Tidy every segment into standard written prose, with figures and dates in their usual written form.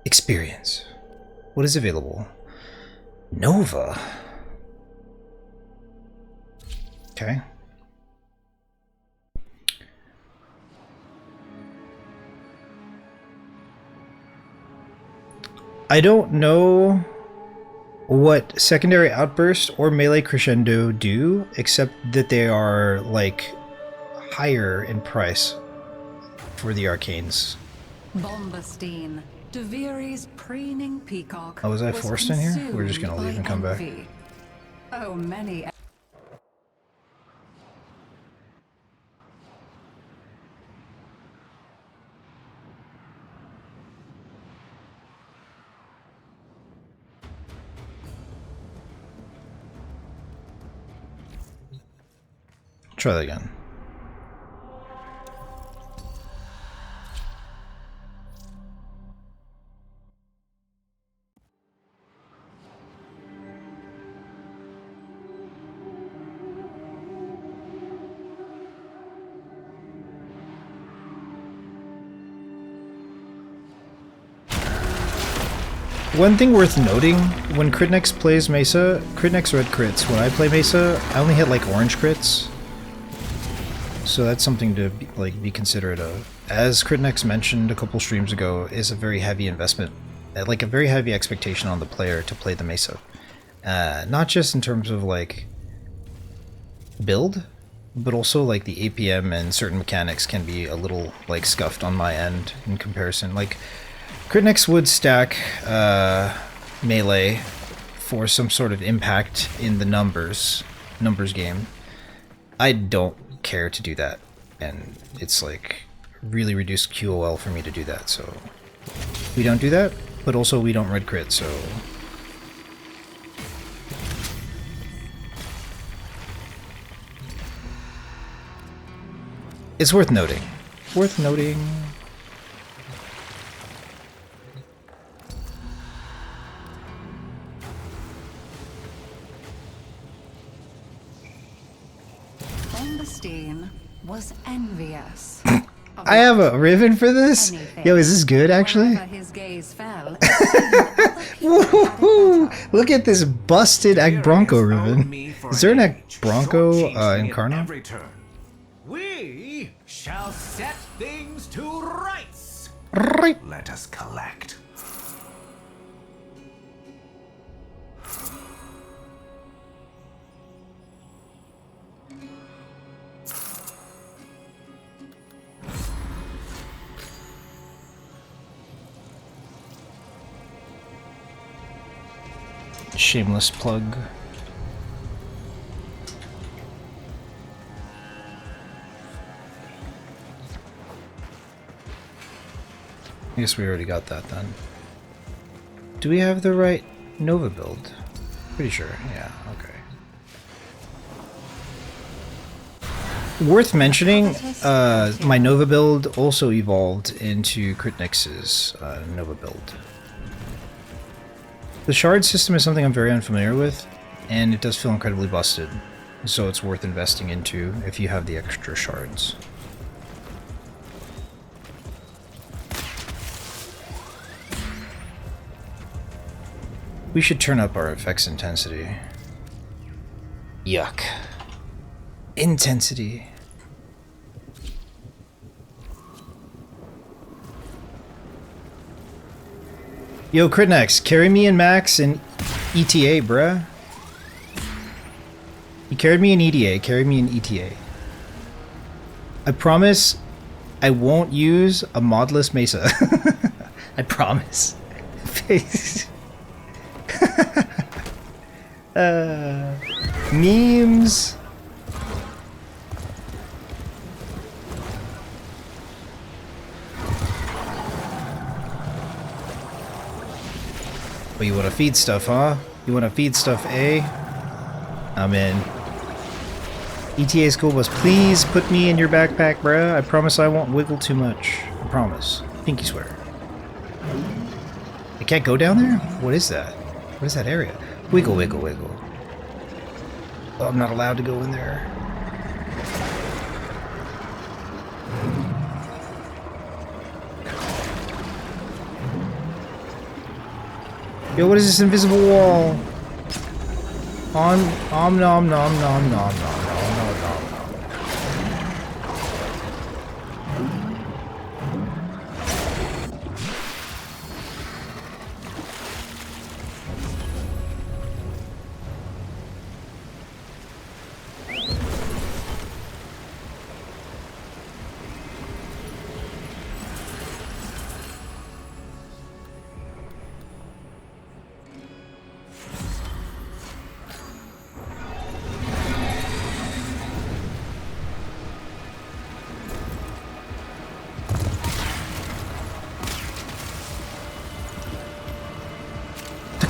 Experience. What is available? Nova. Okay. I don't know what secondary outburst or melee crescendo do, except that they are like higher in price for the arcanes. Bombastine, Duviri's preening peacock. Oh, was I forced in here? We're just gonna leave and come back. Oh, many. Try that again. One thing worth noting, when Critnex plays Mesa, Critnex red crits. When I play Mesa, I only hit like orange crits. So that's something to be considerate of. As Critnex mentioned a couple streams ago, is a very heavy investment, like a very heavy expectation on the player to play the Mesa. Not just in terms of like build, but also like the APM and certain mechanics can be a little like scuffed on my end in comparison. Like Critnex would stack melee for some sort of impact in the numbers game. I don't care to do that, and it's like really reduced QOL for me to do that, so we don't do that, but also we don't red crit, so it's worth noting. Worth noting. Bombastine was envious. I have a ribbon for this? Yo, is this good actually? His gaze fell. Woohoo! Look at this busted Ag Bronco ribbon. Is there an Ag Bronco in Karna? We shall set things to rights. Right. Let us collect. Shameless plug. I guess we already got that then. Do we have the right Nova build? Pretty sure, yeah, okay. Worth mentioning, my Nova build also evolved into Critnex's Nova build. The shard system is something I'm very unfamiliar with, and it does feel incredibly busted, so it's worth investing into if you have the extra shards. We should turn up our effects intensity. Yuck. Intensity. Yo, Critnex, carry me and Max in ETA, bruh. You carried me in EDA, carry me in ETA. I promise I won't use a modless Mesa. I promise. Memes. Oh, you want to feed stuff, huh? You want to feed stuff, eh? I'm in. ETA School Bus, please put me in your backpack, bruh. I promise I won't wiggle too much. I promise. Pinky swear. I can't go down there? What is that? What is that area? Wiggle, wiggle, wiggle. Oh, I'm not allowed to go in there. Yo, what is this invisible wall? Nom nom nom nom nom nom nom nom.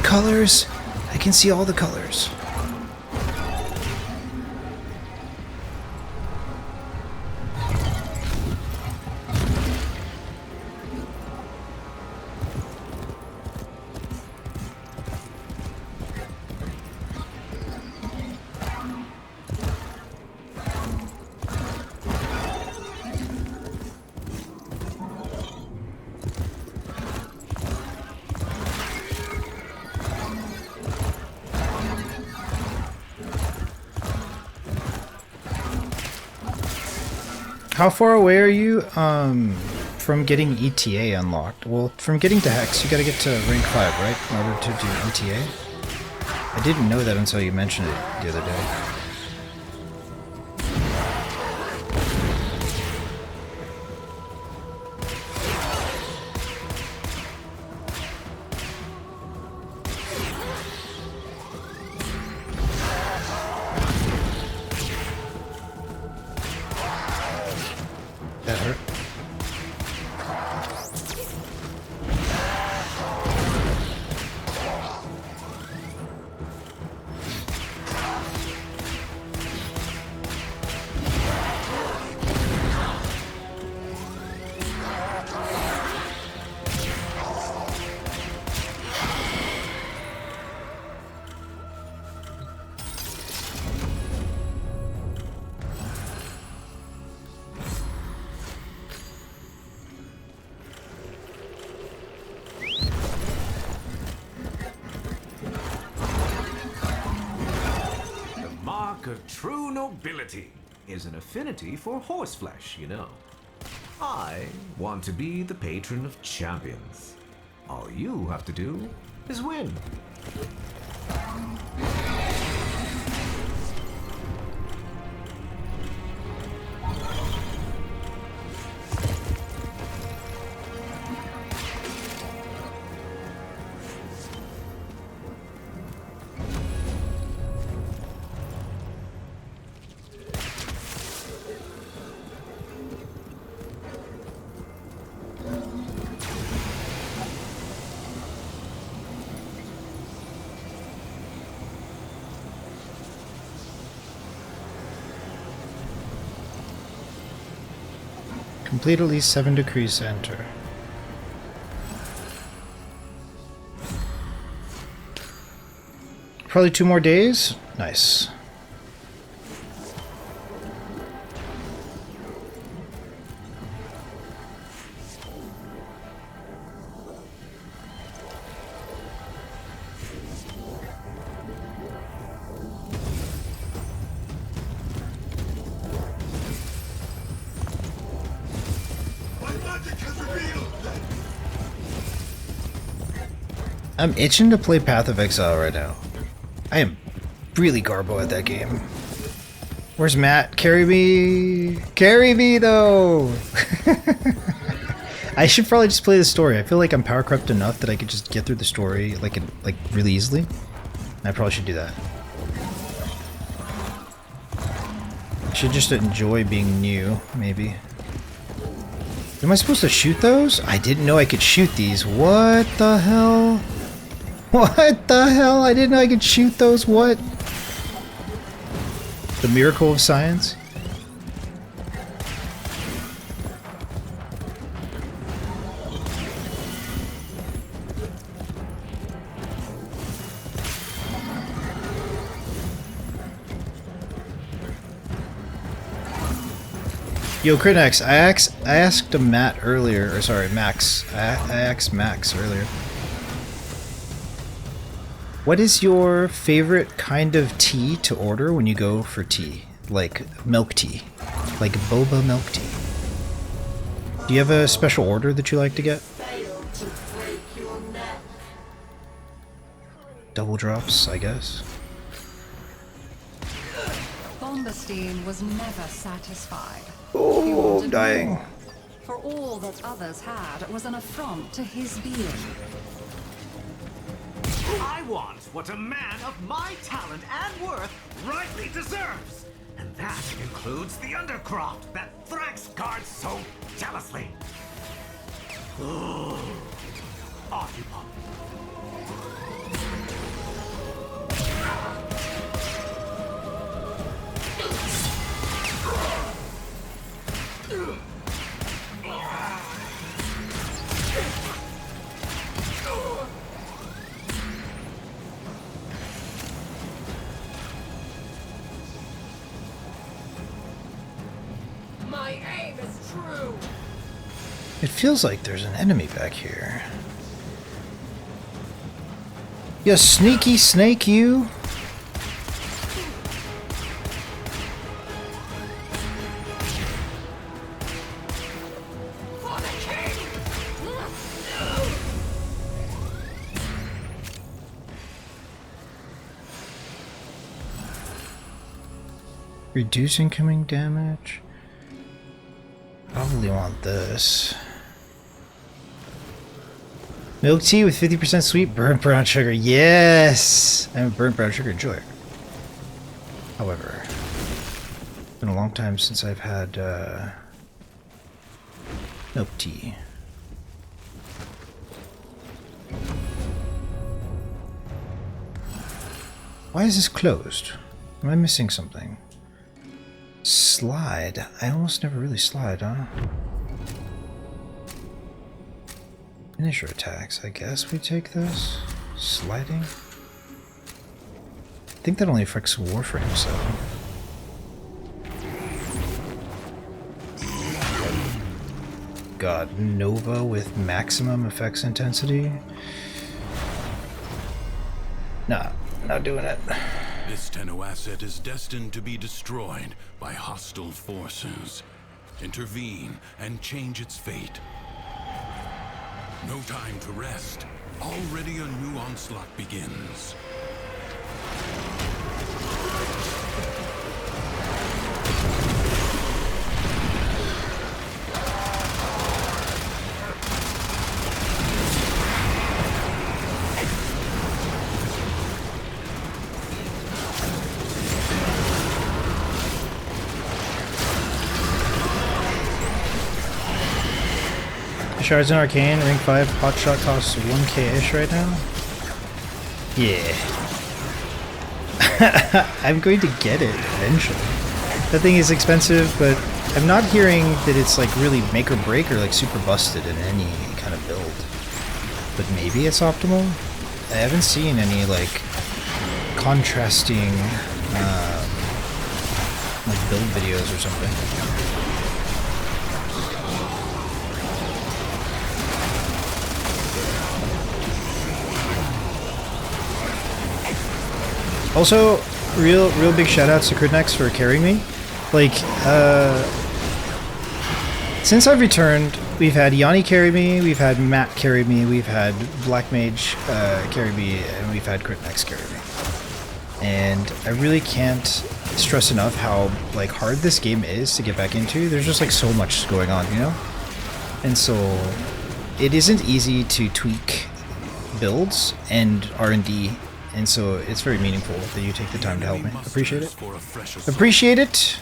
Colors. I can see all the colors. How far away are you from getting ETA unlocked? Well, from getting to Hex, you gotta get to rank 5, right? In order to do ETA? I didn't know that until you mentioned it the other day. That hurt. Of true nobility is an affinity for horseflesh, you know. I want to be the patron of champions. All you have to do is win. Complete at least 7 decrees to enter. Probably 2 more days? Nice. I'm itching to play Path of Exile right now. I am really garbo at that game. Where's Matt? Carry me! Carry me, though! I should probably just play the story. I feel like I'm power crept enough that I could just get through the story like really easily. I probably should do that. I should just enjoy being new, maybe. Am I supposed to shoot those? I didn't know I could shoot these. What the hell? What the hell? I didn't know I could shoot those. What? The miracle of science? Yo, Critinex, I asked Matt earlier, or sorry, Max. I asked Max earlier. What is your favorite kind of tea to order when you go for tea? Like milk tea. Like boba milk tea. Do you have a special order that you like to get? Double drops, I guess. Bombastine was never satisfied. Oh, He wanted dying. more, for all that others had was an affront to his being. I want what a man of my talent and worth rightly deserves. And that includes the undercroft that Thrax guards so jealously. Off you pop. My aim is true. It feels like there's an enemy back here. You sneaky snake, you! For the king. Reduce incoming damage. Probably want this. Milk tea with 50% sweet, burnt brown sugar. Yes! I'm a burnt brown sugar enjoyer. However, it's been a long time since I've had milk tea. Why is this closed? Am I missing something? Slide? I almost never really slide, huh? Finisher attacks, I guess we take this. Sliding? I think that only affects Warframes, though. God, Nova with maximum effects intensity? Nah, not doing it. This Tenno asset is destined to be destroyed by hostile forces. Intervene and change its fate. No time to rest. Already a new onslaught begins. Shards in Arcane, Ring 5, Hotshot costs 1k-ish right now? Yeah. I'm going to get it eventually. That thing is expensive, but I'm not hearing that it's like really make or break or like super busted in any kind of build. But maybe it's optimal? I haven't seen any like contrasting like build videos or something. Also, real big shoutouts to Critnex for carrying me. Like, since I've returned, we've had Yanni carry me, we've had Matt carry me, we've had Black Mage carry me, and we've had Critnex carry me. And I really can't stress enough how like hard this game is to get back into. There's just like so much going on, you know? And so it isn't easy to tweak builds and R&D. And so it's very meaningful that you take the time to help me. Appreciate it. Appreciate it.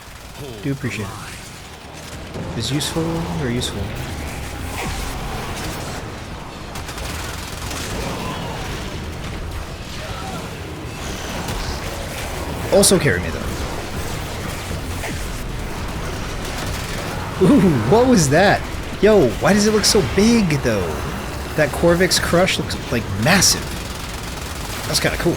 Do appreciate it. It's useful, very useful. Also carry me though. Ooh, what was that? Yo, why does it look so big though? That Corvix Crush looks like massive. That's kind of cool.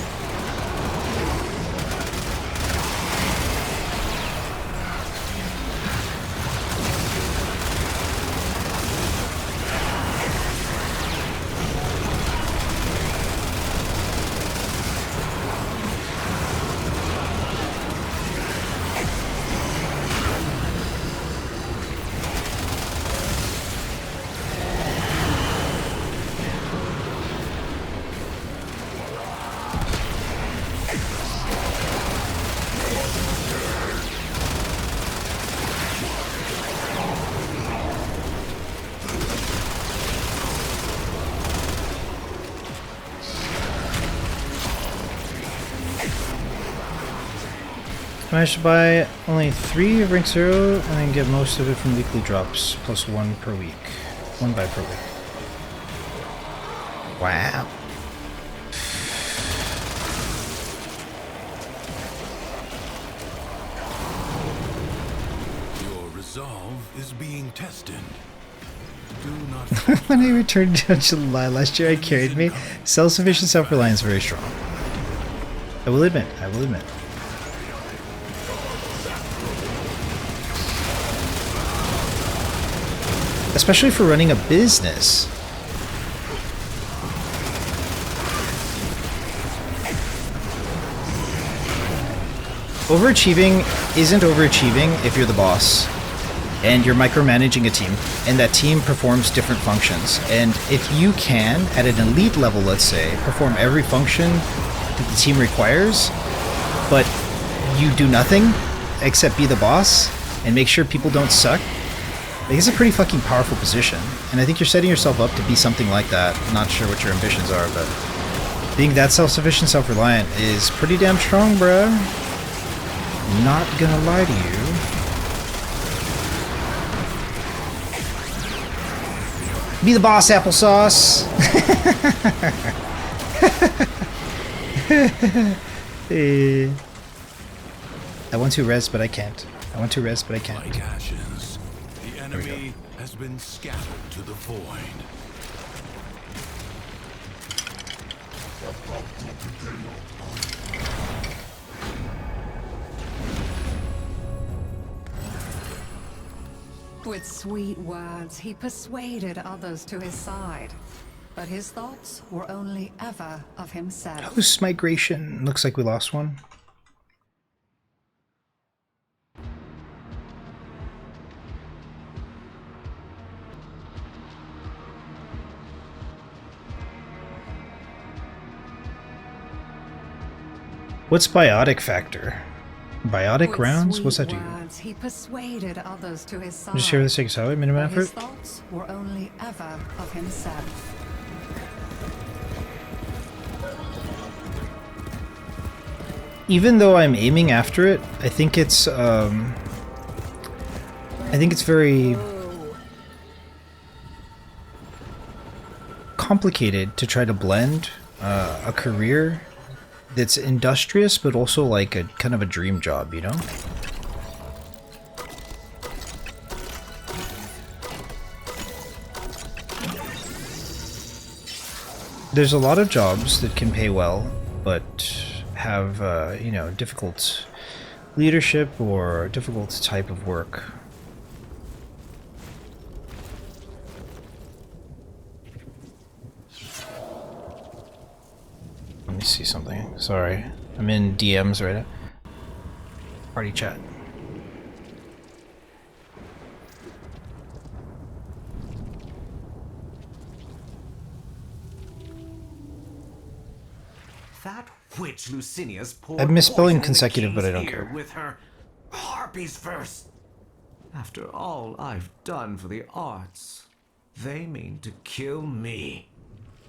Managed to buy only 3 of rank 0 and then get most of it from weekly drops, plus 1 per week. 1 buy per week. Wow. Your resolve is being tested. Do not When I returned to July last year, I carried me. Self-sufficient, self-reliance, very strong. I will admit. Especially for running a business. Overachieving isn't overachieving if you're the boss and you're micromanaging a team and that team performs different functions. And if you can, at an elite level, let's say, perform every function that the team requires, but you do nothing except be the boss and make sure people don't suck, I think it's a pretty fucking powerful position. And I think you're setting yourself up to be something like that. I'm not sure what your ambitions are, but being that self-sufficient, self-reliant is pretty damn strong, bruh. Not gonna lie to you. Be the boss, applesauce! I want to res, but I can't. like ashes. The enemy has been scattered to the void. With sweet words, he persuaded others to his side. But his thoughts were only ever of himself. Host migration. Looks like we lost one. What's biotic factor? Biotic rounds? What's that do? Words, he persuaded others to his side. Just share this takes out minimum But his effort. thoughts were only ever of himself. Even though I'm aiming after it, I think it's very complicated to try to blend a career that's industrious but also like a kind of a dream job, you know? There's a lot of jobs that can pay well but have you know, difficult leadership or difficult type of work. Let me see something. Sorry. I'm in DMs right now. Party chat. That witch Lucinia's poured I'm misspelling poison in the consecutive, but I king's don't ear care. with her harpy's verse. After all I've done for the arts, they mean to kill me.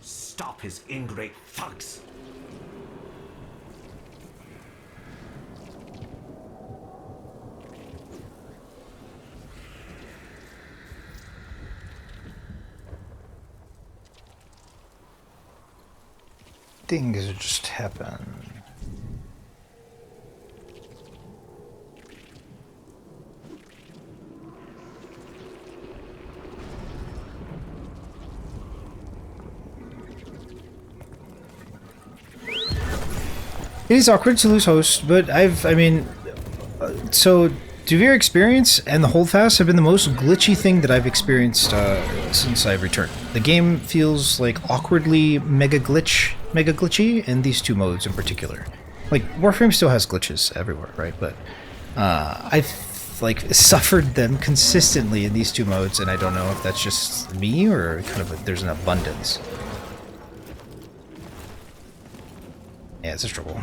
Stop his ingrate thugs. Things just happen. It is awkward to lose host, but so Duviri Experience and the Holdfast have been the most glitchy thing that I've experienced since I've returned. The game feels like awkwardly mega glitchy in these two modes in particular. Like Warframe still has glitches everywhere, right? But I've like suffered them consistently in these two modes, and I don't know if that's just me or kind of there's an abundance. Yeah, it's a struggle.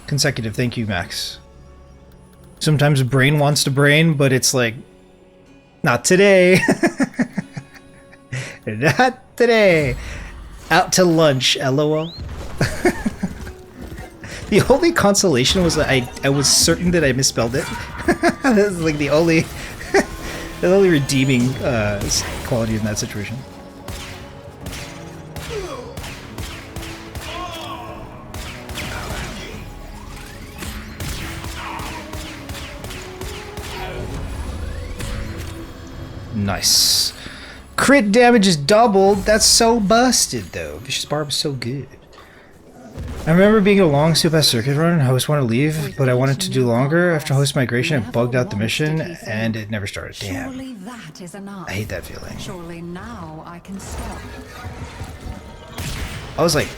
Consecutive, thank you, Max. Sometimes brain wants to brain, but it's like, not today. Not today. Out to lunch, lol. The only consolation was that I was certain that I misspelled it. That was like the only the only redeeming quality in that situation. Nice. Crit damage is doubled. That's so busted, though. Vicious Barb is so good. I remember being a long super circuit run and host wanted to leave, but I wanted to do longer. After host migration, it bugged out the mission, and it never started. Damn. Surely that is enough. I hate that feeling. Surely now I can stop. I was like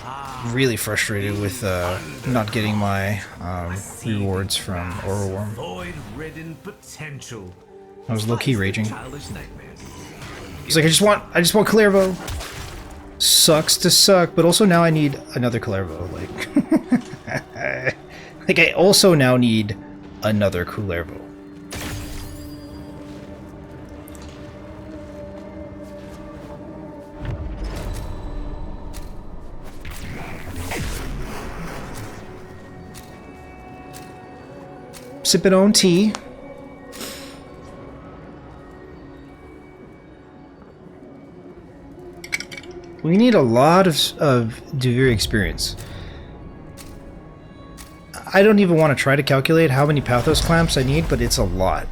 really frustrated with not getting my rewards from Overworm. Void-ridden potential. I was low-key raging. Childish nightmares. He's like, I just want Koalabebop. Sucks to suck, but also now I need another Koalabebop. Like, I also now need another Koalabebop. Sipping on tea. We need a lot of Duviri Experience. I don't even want to try to calculate how many Pathos clamps I need, but it's a lot.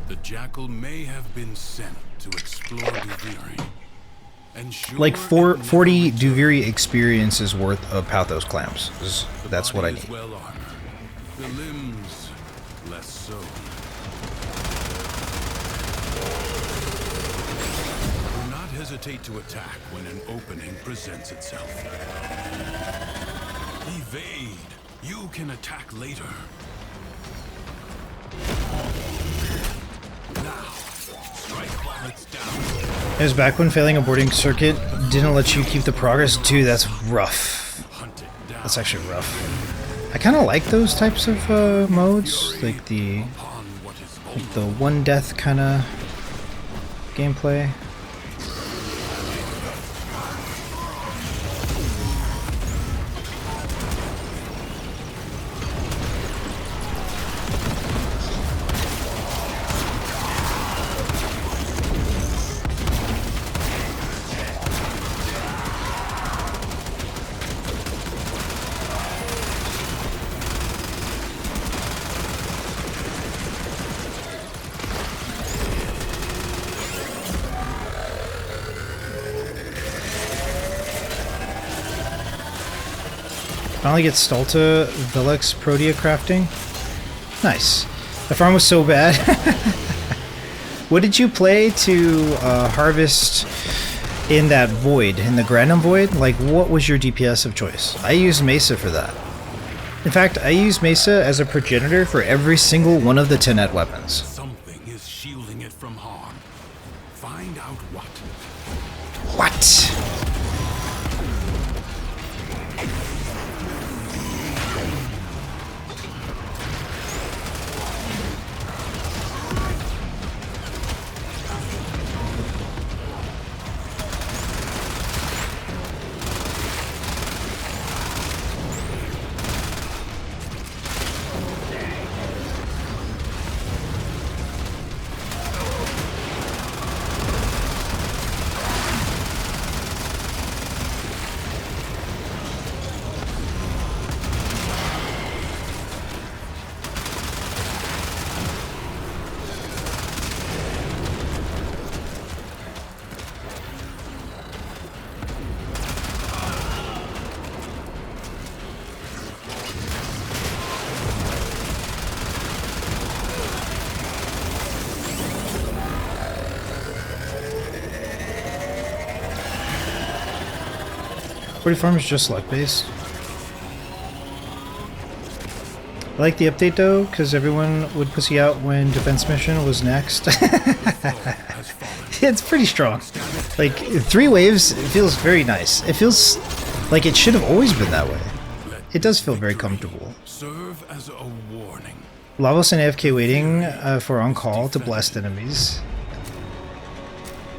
The Jackal may have been sent to explore Duviri. Like 40 Duviri Experiences worth of Pathos clamps. That's what I need. Well armored. The limbs less so. Do not hesitate to attack when an opening presents itself. Evade. You can attack later. Now, strike while it's down. It was back when failing a boarding circuit didn't let you keep the progress. Dude, that's rough. Hunt it down. That's actually rough. I kind of like those types of modes, like the one death kind of gameplay. Finally get Stalta Velix Protea crafting. Nice. The farm was so bad. What did you play to harvest in that void, in the Grandum Void? Like, what was your DPS of choice? I used Mesa for that. In fact, I used Mesa as a progenitor for every single one of the Tenet weapons. Something is shielding it from harm. Find out what. What? Farm is just luck based. I like the update though, because everyone would pussy out when defense mission was next. It's pretty strong. Like 3 waves, it feels very nice. It feels like it should have always been that way. It does feel very comfortable. Serve as a warning. Lavos and AFK waiting for on call to blast enemies.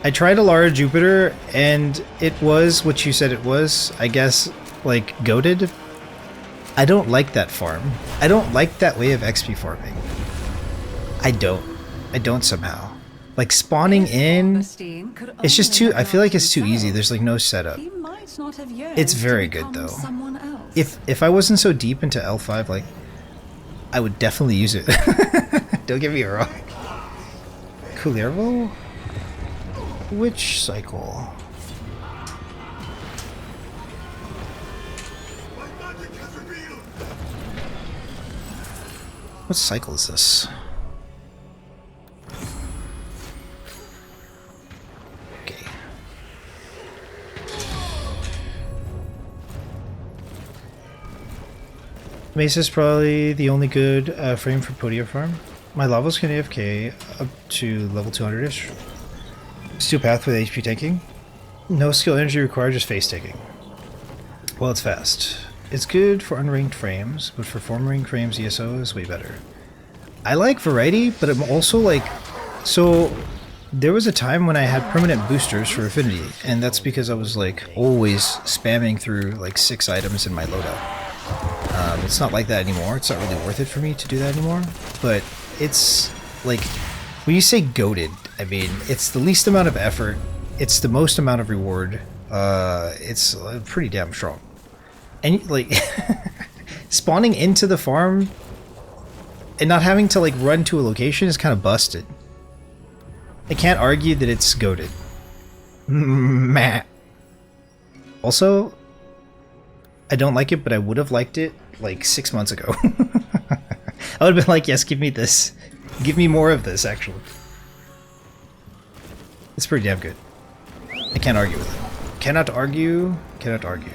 I tried Alara Jupiter, and it was what you said it was, I guess, like, goated. I don't like that farm. I don't like that way of XP farming. I don't somehow. Like spawning in, Augustine could it's just only too, have I feel like loved it's too easy. himself. There's like no setup. He might not have yearned It's to very good become though. someone else. If I wasn't so deep into L5, like, I would definitely use it. Don't get me wrong. Koalabebop? Which cycle? What cycle is this? Okay. Mesa is probably the only good frame for Podia farm. My levels can AFK up to level 200-ish. Steel path with HP tanking. No skill energy required, just face taking. Well, it's fast. It's good for unranked frames, but for form ranked frames, ESO is way better. I like variety, but I'm also like... So, there was a time when I had permanent boosters for affinity, and that's because I was like always spamming through like 6 items in my loadout. It's not like that anymore. It's not really worth it for me to do that anymore. But it's like, when you say goated, I mean, it's the least amount of effort. It's the most amount of reward. It's pretty damn strong. And like, spawning into the farm and not having to like run to a location is kind of busted. I can't argue that it's goated. Meh. Also, I don't like it, but I would have liked it like 6 months ago. I would have been like, yes, give me this. Give me more of this, actually. It's pretty damn good. I can't argue with it. Cannot argue. Cannot argue.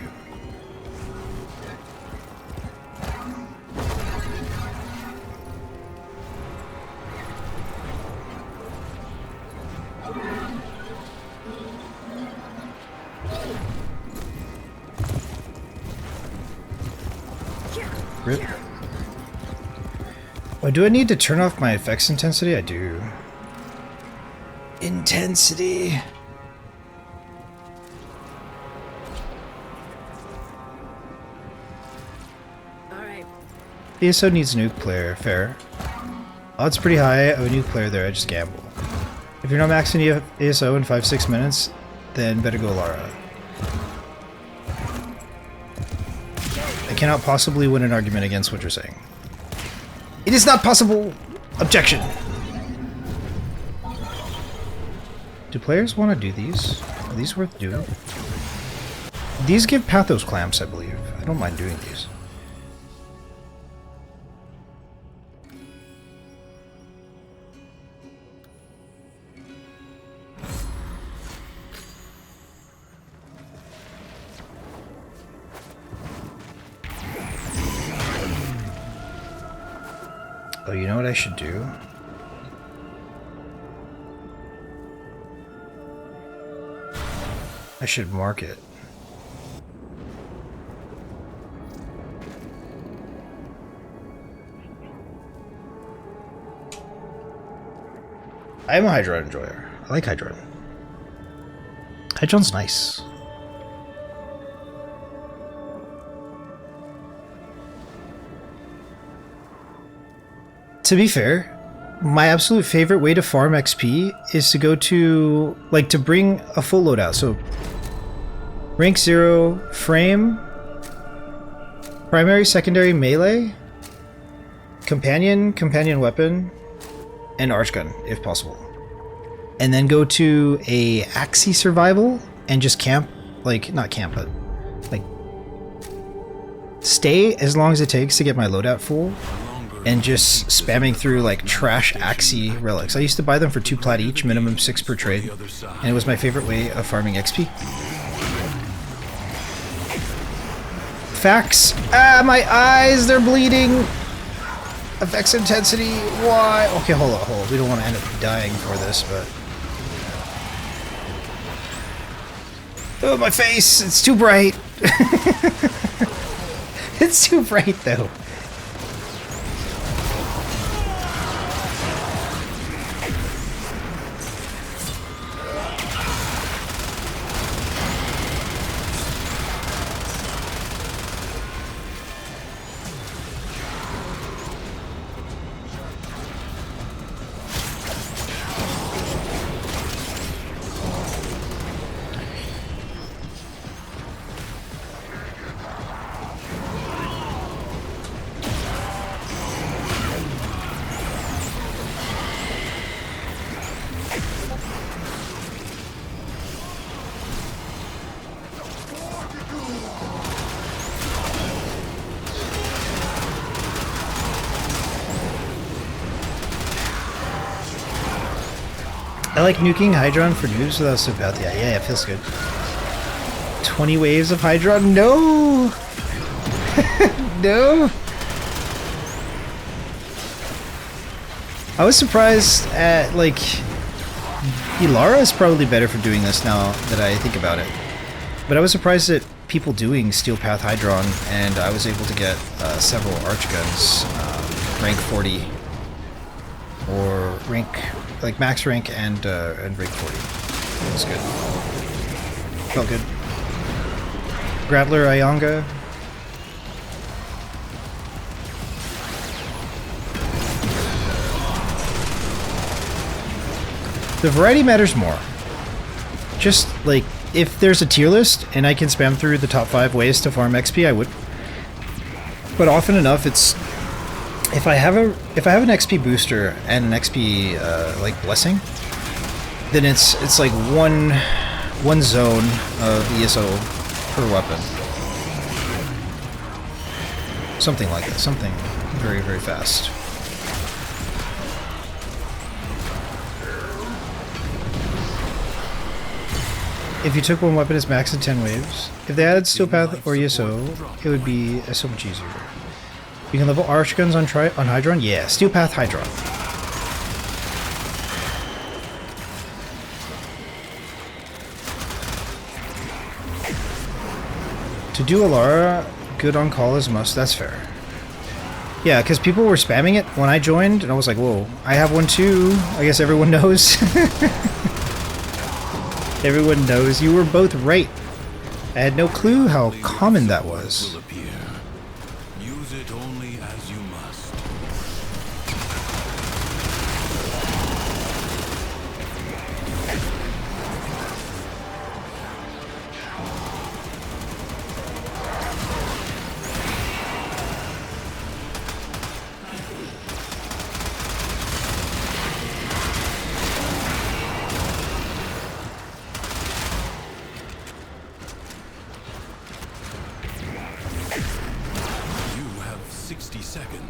Rip. Oh, do I need to turn off my effects intensity? I do. Intensity. Alright. ESO needs a nuke player. Fair. Odds pretty high of a nuke player there. I just gamble. If you're not maxing ESO in 5-6 minutes, then better go Lara. I cannot possibly win an argument against what you're saying. It is not possible! Objection! Do players want to do these? Are these worth doing? These give Pathos clamps, I believe. I don't mind doing these. Oh, you know what I should do? I should mark it. I am a Hydron enjoyer. I like Hydron. Hydron's nice. To be fair, my absolute favorite way to farm XP is to go to, like, to bring a full loadout. So, rank 0, frame, primary, secondary, melee, companion weapon, and archgun, if possible. And then go to a Axie survival and just camp, like, not camp, but, like, stay as long as it takes to get my loadout full. And just spamming through like trash Axie relics. I used to buy them for 2 plat each, minimum 6 per trade, and it was my favorite way of farming XP. Facts. Ah, my eyes, they're bleeding. Effects intensity. Why? Okay, hold on. We don't want to end up dying for this, but. Oh, my face. It's too bright. It's too bright though. I like nuking Hydron for noobs without Psychopath. Yeah, it feels good. 20 waves of Hydron? No! No! I was surprised at, like... Ilara is probably better for doing this now that I think about it. But I was surprised at people doing Steel Path Hydron, and I was able to get several Archguns, rank 40. Or rank... like max rank and rank 40. That was good. Felt good. Grappler Ayanga. The variety matters more. Just like if there's a tier list and I can spam through the top 5 ways to farm XP, I would. But often enough, it's if I have an XP booster and an XP like blessing, then it's like one zone of ESO per weapon. Something like that. Something very, very fast. If you took one weapon as max in 10 waves, if they added Steel Path or ESO, it would be so much easier. You can level Archguns on Hydron? Yeah, Steel Path Hydron. To do Alara, good on call is a must, that's fair. Yeah, because people were spamming it when I joined, and I was like, whoa, I have one too. I guess everyone knows. Everyone knows you were both right. I had no clue how common that was. Use it only as you must. You have 60 seconds.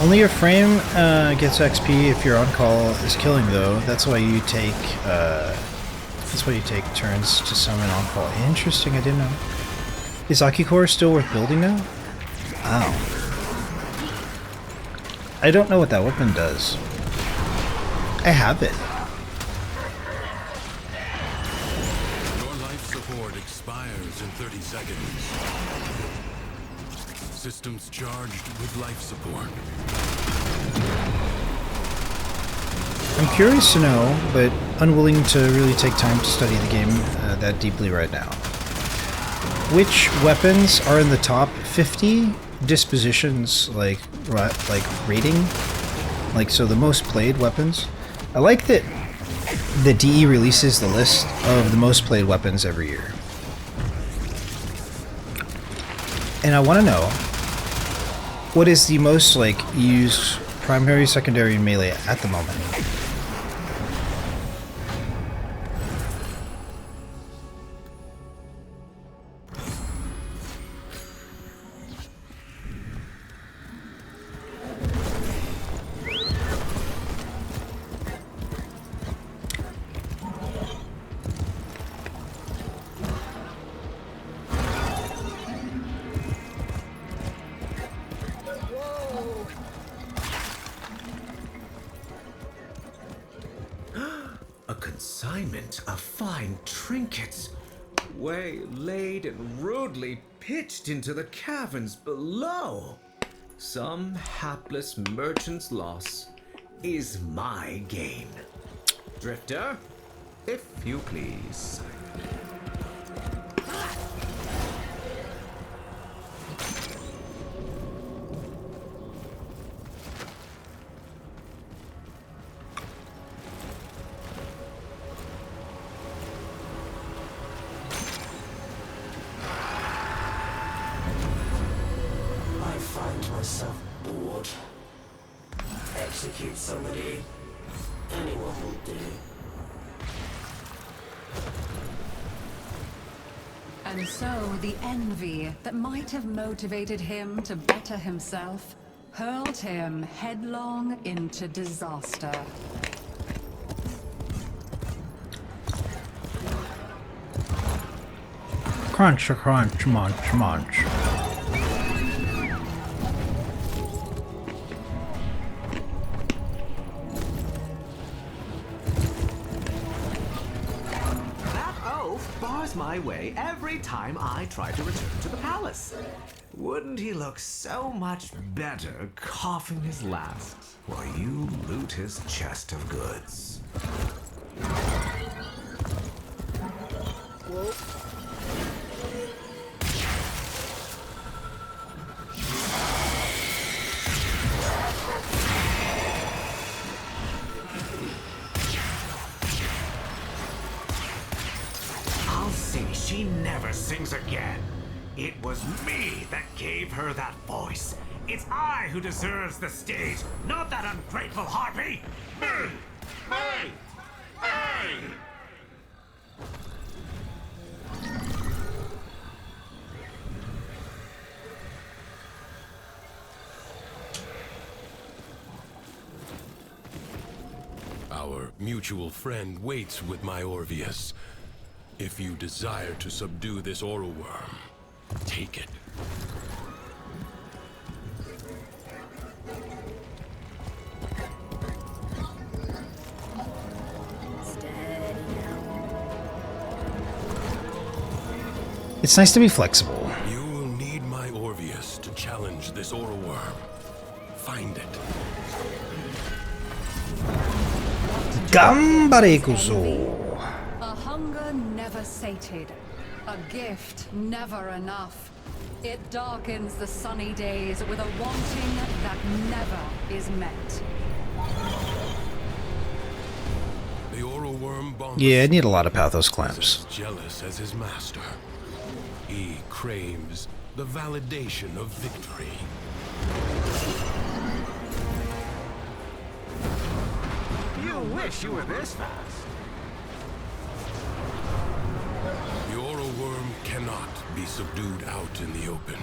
Only your frame gets XP if your on-call is killing, though. That's why you take turns to summon on-call. Interesting, I didn't know. Is Akicore still worth building now? Ow. I don't know what that weapon does. I have it. Your life support expires in 30 seconds. Systems charged with life support. I'm curious to know, but unwilling to really take time to study the game that deeply right now. Which weapons are in the top 50 dispositions, like rating? Like, so the most played weapons? I like that the DE releases the list of the most played weapons every year. And I want to know, what is the most, like, used primary, secondary, and melee at the moment? A consignment of fine trinkets, waylaid and rudely pitched into the caverns below. Some hapless merchant's loss is my gain. Drifter, if you please. execute somebody, anyone will do. And so the envy that might have motivated him to better himself hurled him headlong into disaster. Crunch, crunch, munch, munch. That oaf bars my way every time I try to return to the palace. Wouldn't he look so much better coughing his last while you loot his chest of goods? I'll see she never sings again. It was me that gave her that voice. It's I who deserves the stage, not that ungrateful harpy. Me! Me! Me! Our mutual friend waits with my Orpheus. If you desire to subdue this oral worm, take it. It's nice to be flexible. You will need my Orpheus to challenge this oral worm. Find it. Gambare kuzo. A hunger never sated, a gift never enough. It darkens the sunny days with a wanting that never is met. The oral worm Bombus Yeah, I need a lot of pathos is clamps. as jealous as his master. He craves the validation of victory. You wish you were this fast. The oral worm cannot be subdued out in the open.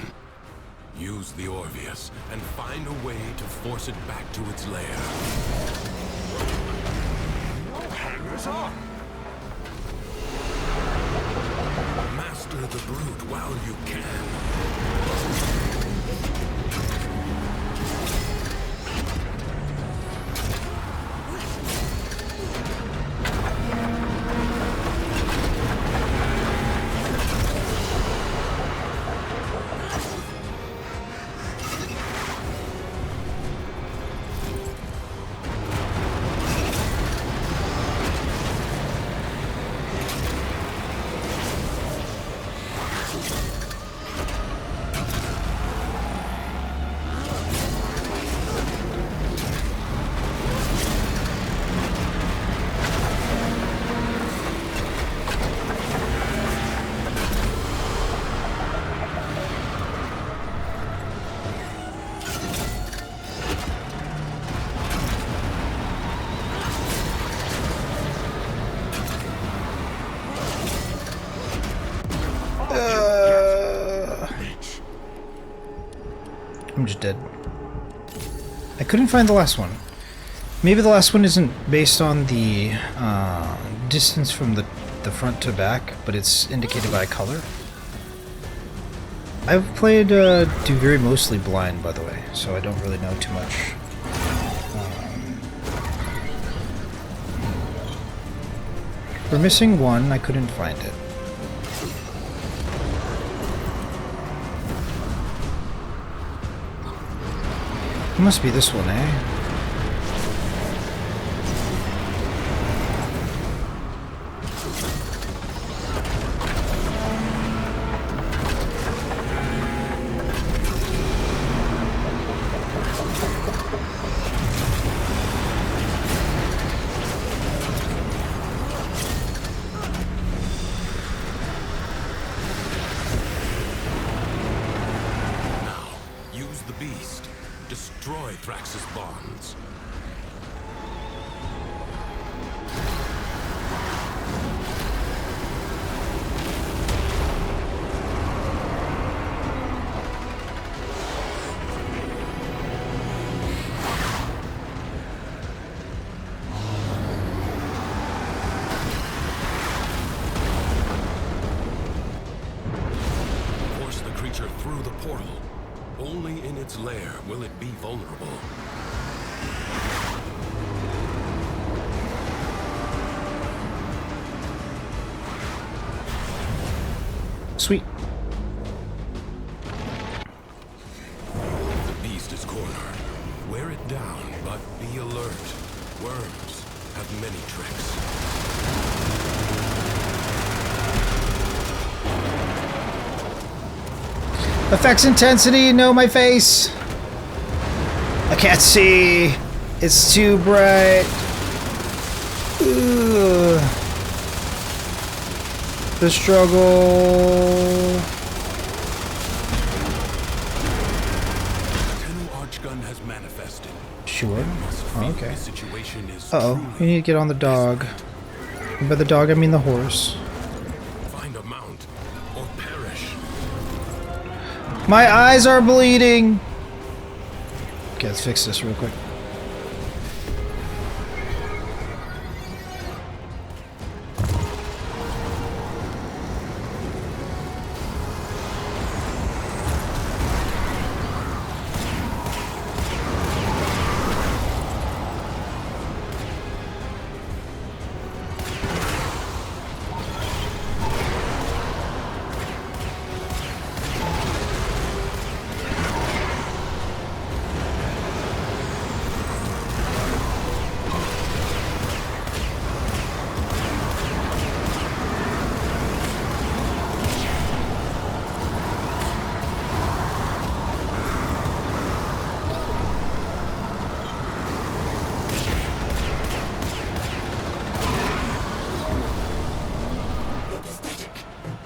Use the Orpheus and find a way to force it back to its lair. No hangers on. Master the brute while you can. I'm just dead. I couldn't find the last one. Maybe the last one isn't based on the distance from the front to back, but it's indicated by color. I've played Duviri mostly blind, by the way, so I don't really know too much. We're missing one, I couldn't find it. It must be this one, eh? Now, use the beast. Destroy Thrax's bonds. Only in its lair will it be vulnerable. Sweet. The beast is cornered. Wear it down, but be alert. Worms have many tricks. Effects intensity, no, my face. I can't see. It's too bright. Ugh. The struggle. Tenno Archgun has manifested. Sure. Oh, okay. The situation is Uh-oh, we need to get on the dog. And by the dog, I mean the horse. find a mount or perish. My eyes are bleeding! Okay, let's fix this real quick. You're pathetic,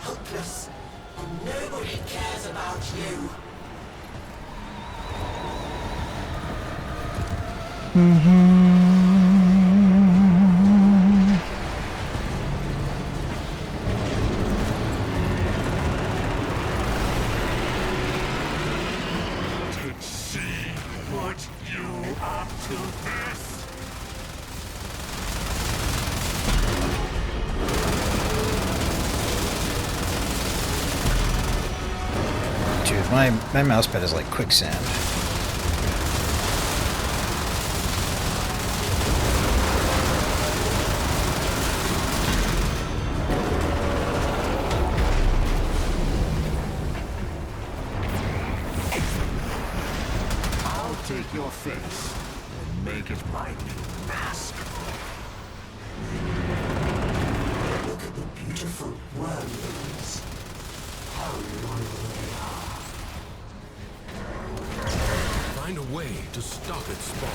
helpless, and nobody cares about you. To see what you are to this. Dude, my mousepad is like quicksand. I'll take your face and make it my new mask. Look at the beautiful worms. How loyal they are. Find a way to stop its spawn.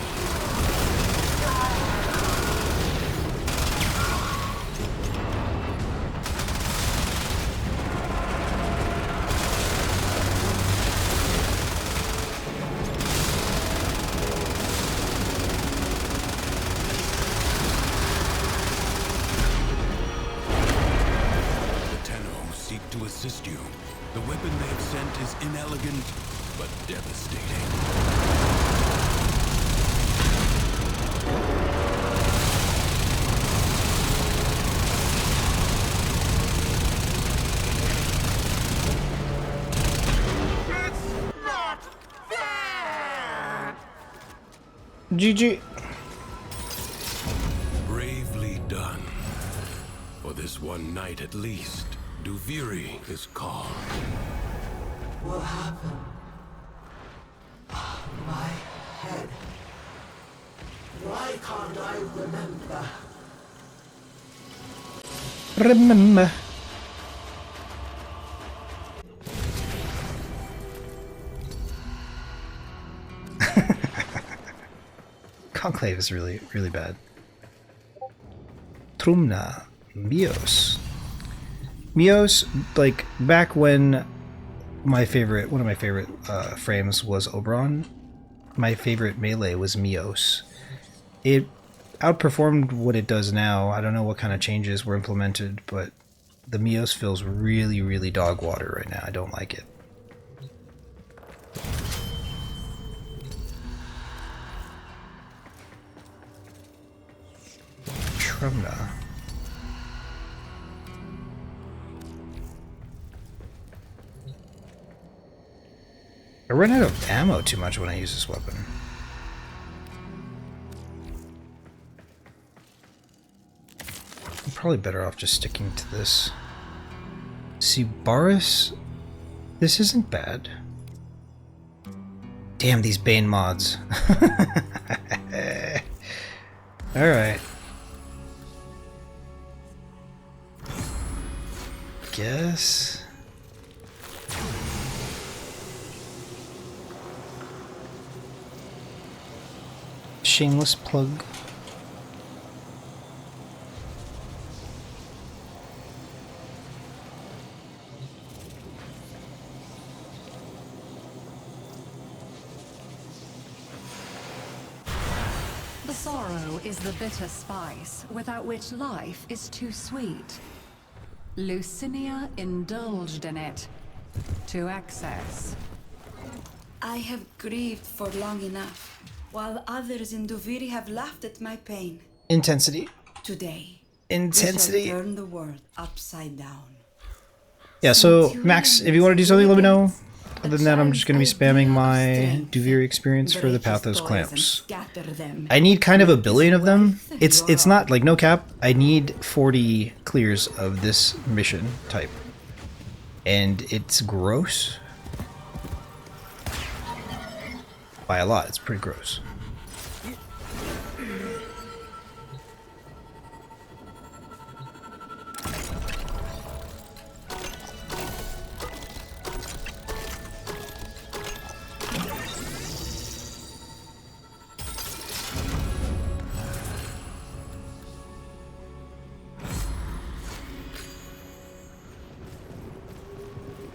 The Tenno seek to assist you. The weapon they have sent is inelegant, but devastating. GG. Bravely done. For this one night at least, Duviri is called. What happened? My head. Why can't I remember? Remember. Conclave is really, really bad. Trumna. Mios. Mios, like, back when one of my favorite frames was Oberon, my favorite melee was Mios. It outperformed what it does now. I don't know what kind of changes were implemented, but the Mios feels really, really dog water right now. I don't like it. Trumna. I run out of ammo too much when I use this weapon. I'm probably better off just sticking to this. See, Boris, this isn't bad. Damn, these Bane mods. Alright. Guess. Shameless plug. The sorrow is the bitter spice, without which life is too sweet. Lucinia indulged in it, to excess. I have grieved for long enough, while others in Duviri have laughed at my pain. Intensity. Today, Intensity. we shall turn the world upside down. Yeah, so Max, if you want to do something, let me know. Other than that, I'm just going to be spamming my Duviri Experience for the Pathos clamps. I need kind of a billion of them. It's not, like, no cap. I need 40 clears of this mission type. And it's gross. By a lot, it's pretty gross.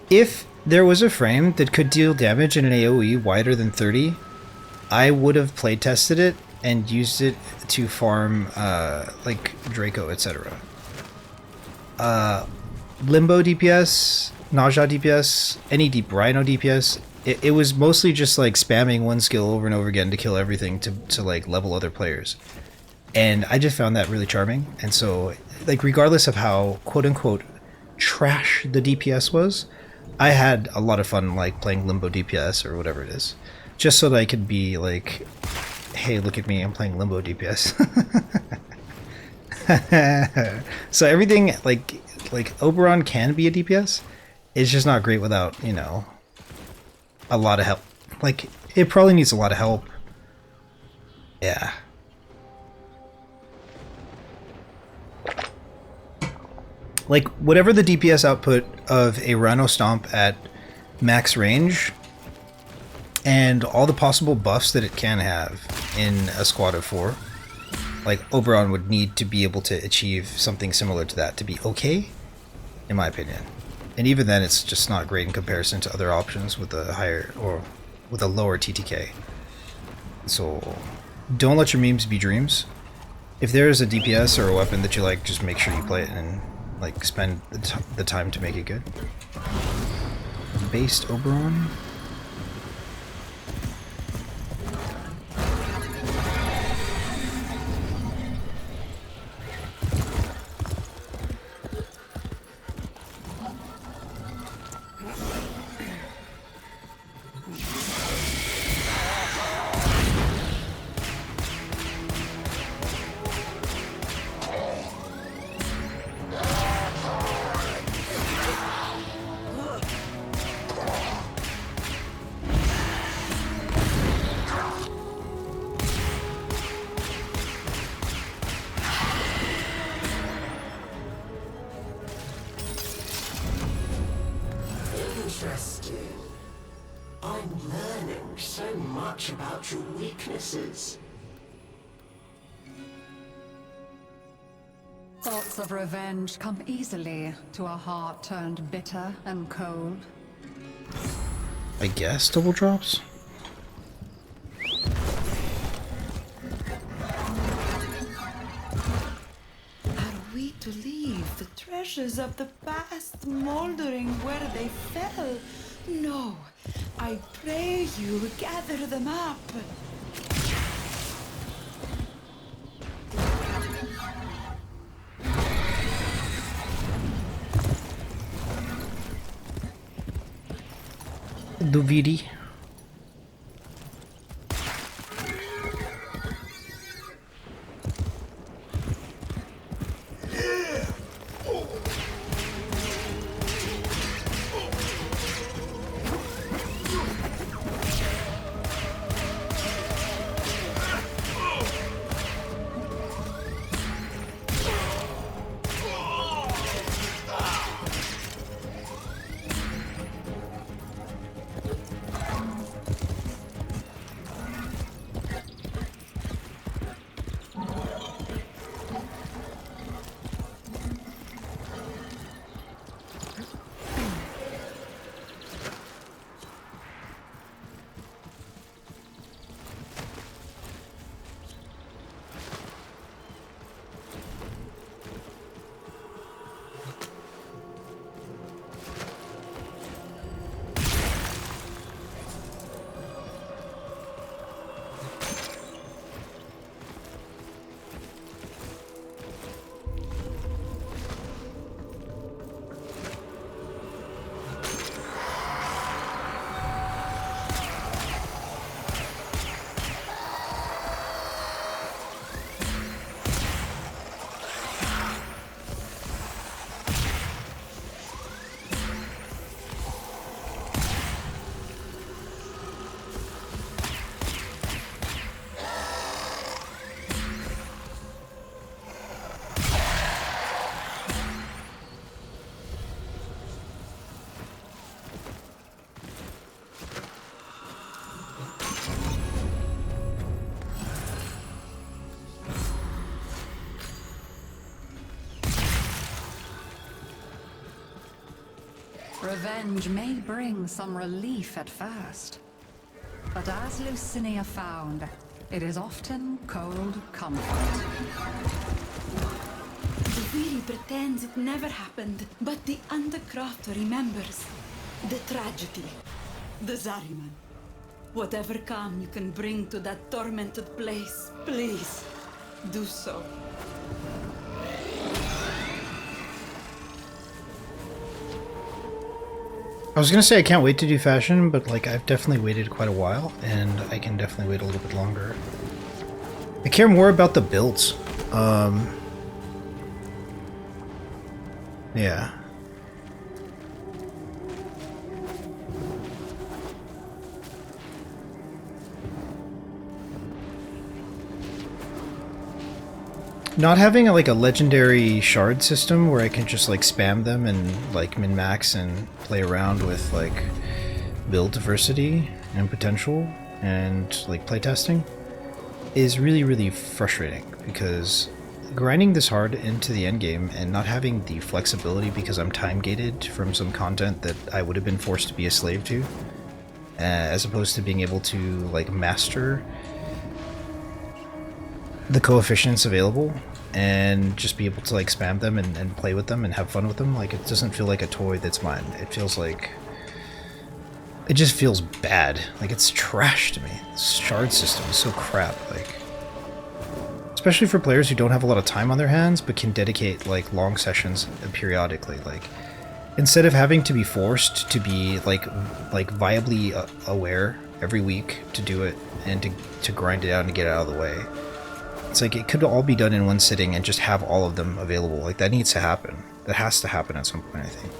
If there was a frame that could deal damage in an AoE wider than 30, I would have playtested it and used it to farm like Draco, etc. Limbo DPS, Nausea DPS, any deep Rhino DPS, it was mostly just like spamming one skill over and over again to kill everything to like level other players. And I just found that really charming. And so, like, regardless of how quote-unquote trash the DPS was, I had a lot of fun, like, playing Limbo DPS or whatever it is. Just so that I could be like, hey, look at me, I'm playing Limbo DPS. So everything, like Oberon can be a DPS. It's just not great without, you know, a lot of help. Like, it probably needs a lot of help. Yeah. Like, whatever the DPS output of a Rhino Stomp at max range, and all the possible buffs that it can have in a squad of 4, like, Oberon would need to be able to achieve something similar to that to be okay, in my opinion. And even then, it's just not great in comparison to other options with a higher, or with a lower TTK. So, don't let your memes be dreams. If there is a DPS or a weapon that you like, just make sure you play it and, like, spend the time to make it good. Based Oberon. Interesting. I'm learning so much about your weaknesses. Thoughts of revenge come easily to a heart turned bitter and cold. I guess double drops? Are we to leave the treasures of the past moldering where they fell? No, I pray you gather them up. Duviri. Revenge may bring some relief at first, but as Lucinia found, it is often cold comfort. Duviri pretends it never happened, but the Undercroft remembers. The tragedy. The Zariman. Whatever calm you can bring to that tormented place, please, do so. I was gonna say I can't wait to do fashion, but like I've definitely waited quite a while, and I can definitely wait a little bit longer. I care more about the builds. Yeah. Not having like a legendary shard system where I can just like spam them and like min-max and play around with like build diversity and potential and like playtesting is really, really frustrating, because grinding this hard into the end game and not having the flexibility because I'm time gated from some content that I would have been forced to be a slave to, as opposed to being able to like master the coefficients available and just be able to like spam them and play with them and have fun with them. Like, it doesn't feel like a toy that's mine. It feels like, it just feels bad. Like, it's trash to me. This shard system is so crap. Like, especially for players who don't have a lot of time on their hands but can dedicate like long sessions periodically. Like, instead of having to be forced to be like viably aware every week to do it and to grind it out and get it out of the way, it's like it could all be done in one sitting and just have all of them available. Like, that needs to happen. That has to happen at some point, I think.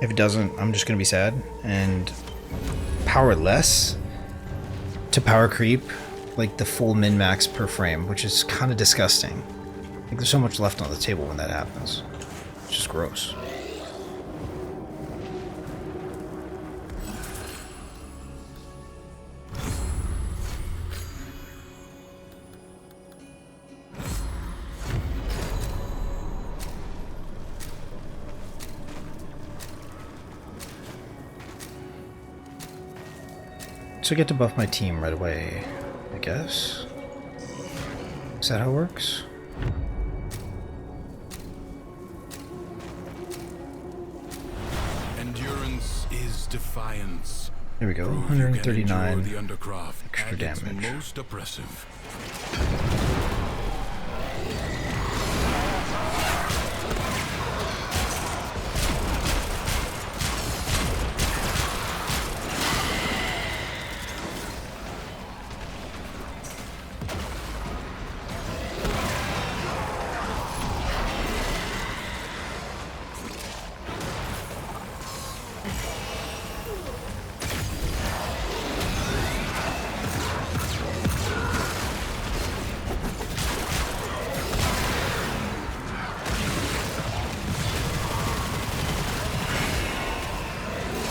If it doesn't, I'm just gonna be sad. And power less to power creep like the full min-max per frame, which is kind of disgusting. Like, there's so much left on the table when that happens. It's just gross. So I get to buff my team right away, I guess? Is that how it works? Endurance is defiance. There we go, Prove you can endure 139 the Undercroft extra at its damage. most oppressive.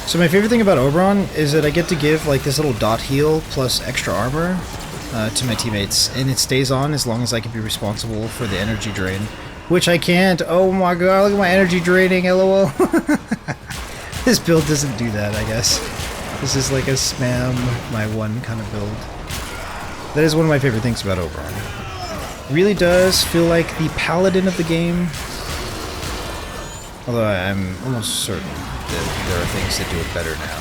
So my favorite thing about Oberon is that I get to give like this little dot heal plus extra armor to my teammates, and it stays on as long as I can be responsible for the energy drain, which I can't. Oh my god, look at my energy draining, lol. This build doesn't do that, I guess. This is like a spam my one kind of build. That is one of my favorite things about Oberon. Really does feel like the paladin of the game. Although I'm almost certain that there are things that do it better now.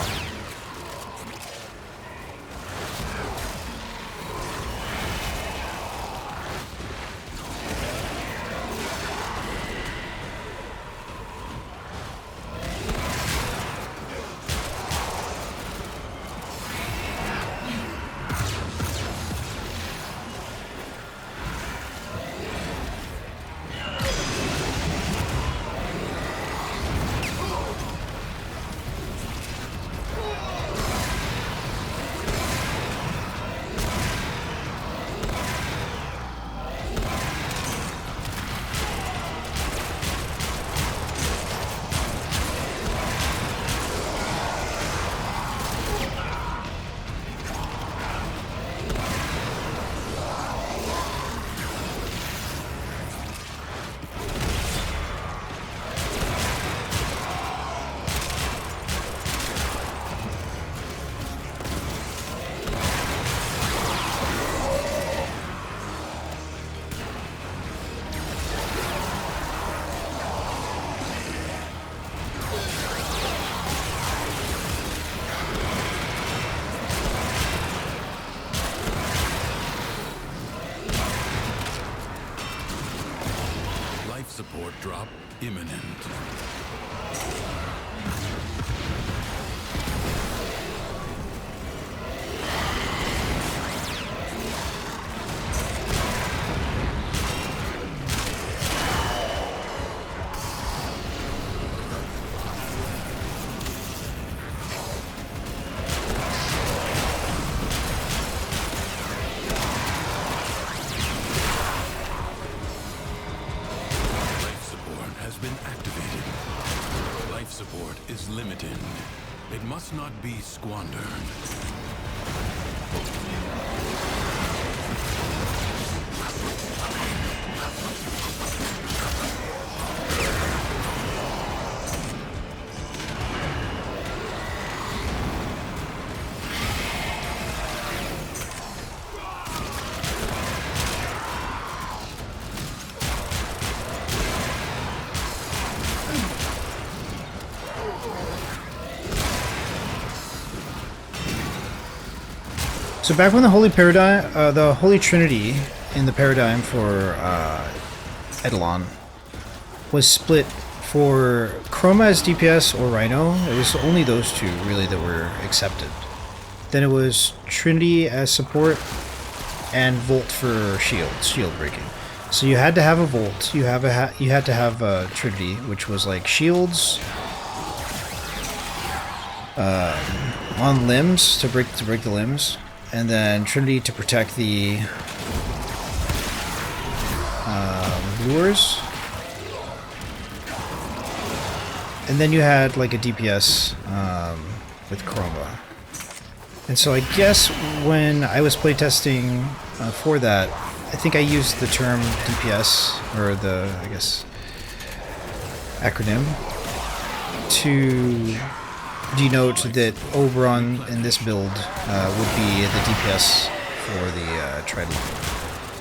support drop imminent. Is limited. It must not be squandered. So back when the Holy Paradigm, the Holy Trinity in the paradigm for Eidolon was split for Chroma as DPS or Rhino, it was only those two really that were accepted. Then it was Trinity as support and Volt for shield breaking. So you had to have a Volt, you had to have a Trinity, which was like shields on limbs to break the limbs. And then Trinity to protect the lures. And then you had like a DPS with Chroma. And so I guess when I was playtesting for that, I think I used the term DPS, or the, I guess, acronym, to denote that Oberon in this build would be the DPS for the Trident.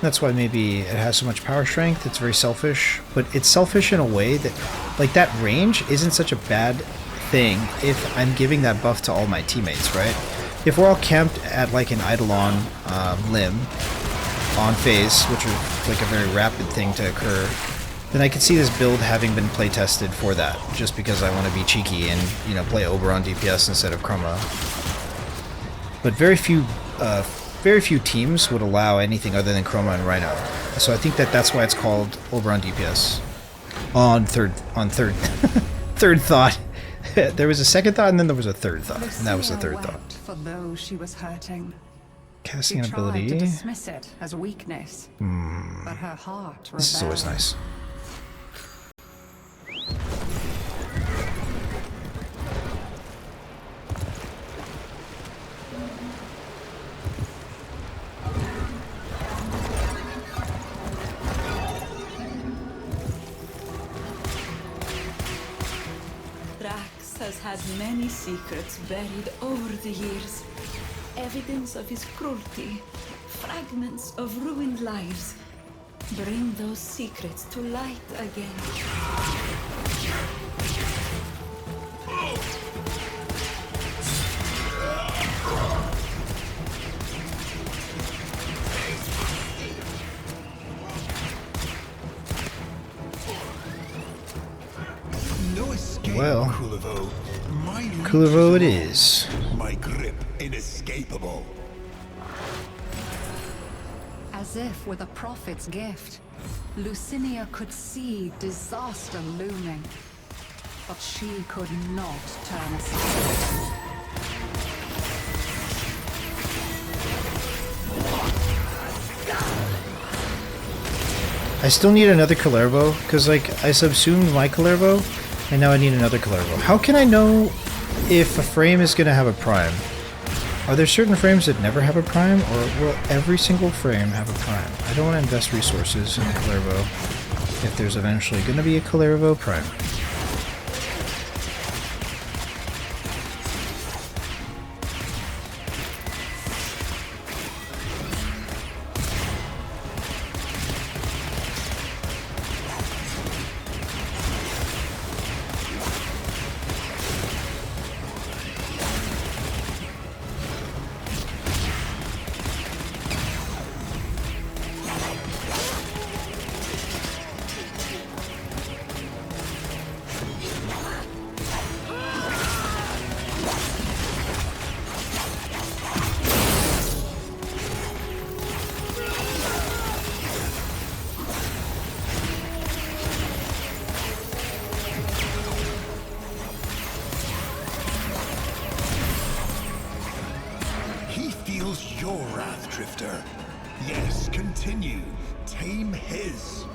That's why maybe it has so much power strength. It's very selfish, but it's selfish in a way that, like, that range isn't such a bad thing if I'm giving that buff to all my teammates, right? If we're all camped at like an Eidolon limb on phase, which is like a very rapid thing to occur, then I could see this build having been playtested for that, just because I want to be cheeky and, you know, play Oberon DPS instead of Chroma. But very few teams would allow anything other than Chroma and Rhino. So I think that's why it's called Oberon DPS. On third third thought. There was a second thought and then there was a third thought, and that was the third thought. For those she was hurting. Casting an She tried ability. to dismiss it as weakness, but her heart rebelled. This is always nice. Drax has had many secrets buried over the years. Evidence of his cruelty, fragments of ruined lives. Bring those secrets to light again. No escape, Well, Koalabebop. My reach Koalabebop it is is. long, my grip inescapable. As if with a prophet's gift, Lucinia could see disaster looming. But she could not turn aside. I still need another Koalabebop, because like I subsumed my Koalabebop, and now I need another Koalabebop. How can I know if a frame is going to have a prime? Are there certain frames that never have a prime, or will every single frame have a prime? I don't want to invest resources in a Koalabebop if there's eventually going to be a Koalabebop prime. continue. Tame his.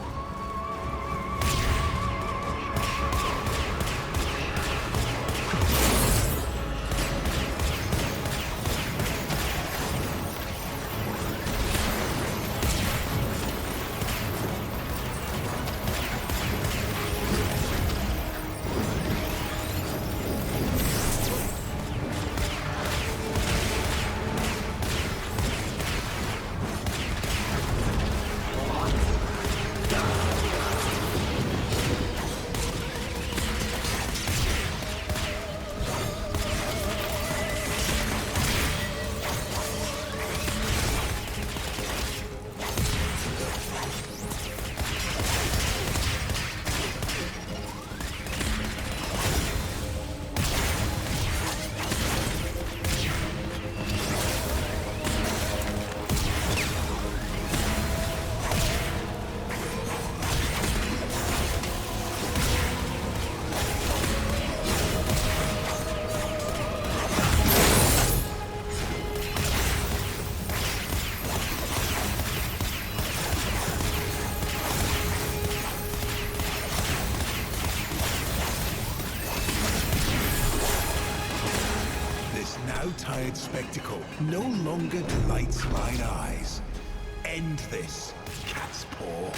Tired spectacle no longer delights mine eyes. End this, cat's paw.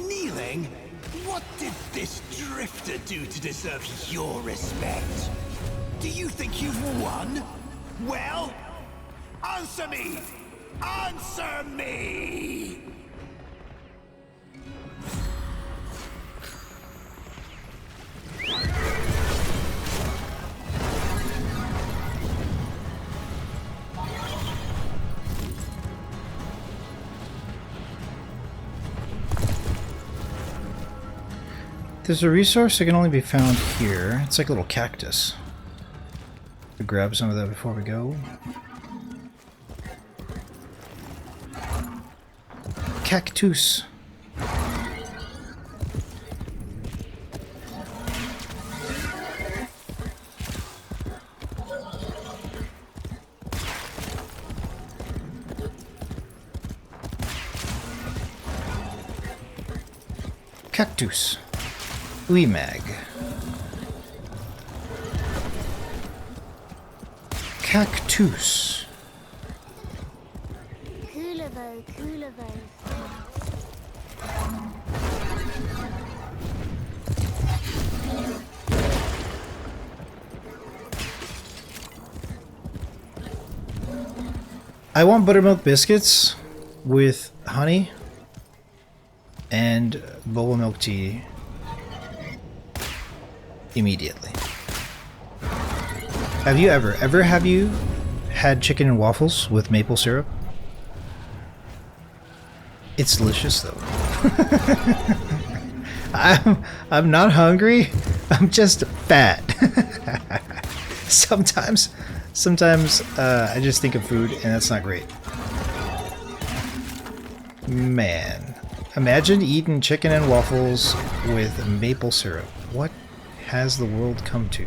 Kneeling? What did this drifter do to deserve your respect? Do you think you've won? Well, answer me! Answer me! There's a resource that can only be found here. It's like a little cactus. We'll grab some of that before we go. Cactus. Cactus. Mag. Cactus. Koalabebop, Koalabebop. I want buttermilk biscuits with honey and boba milk tea immediately. Have you ever had chicken and waffles with maple syrup? It's delicious though. I'm not hungry. I'm just fat. Sometimes I just think of food and that's not great. Man, imagine eating chicken and waffles with maple syrup. What has the world come to?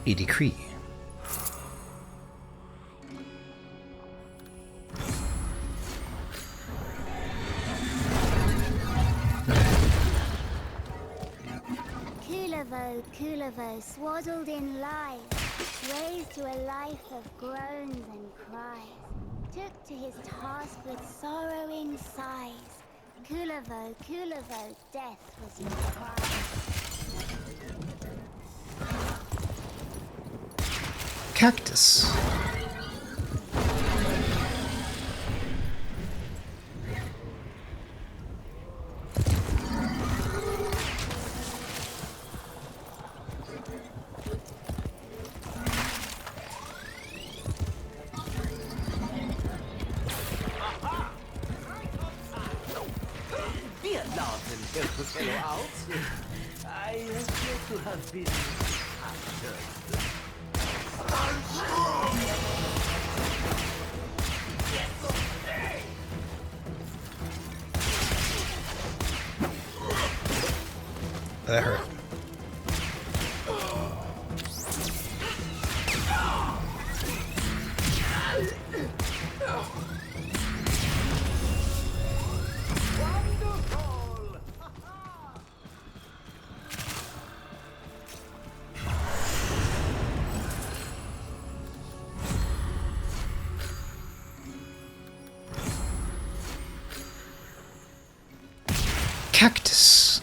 A decree. Koalabebop, Koalabebop, swaddled in lies, raised to a life of groans and cries, took to his task with sorrowing sighs. Koalabebop, Koalabebop, death was your prize. Cactus. Be alarmed and help a fellow out. I have yet to have been captured. That hurt. Cactus.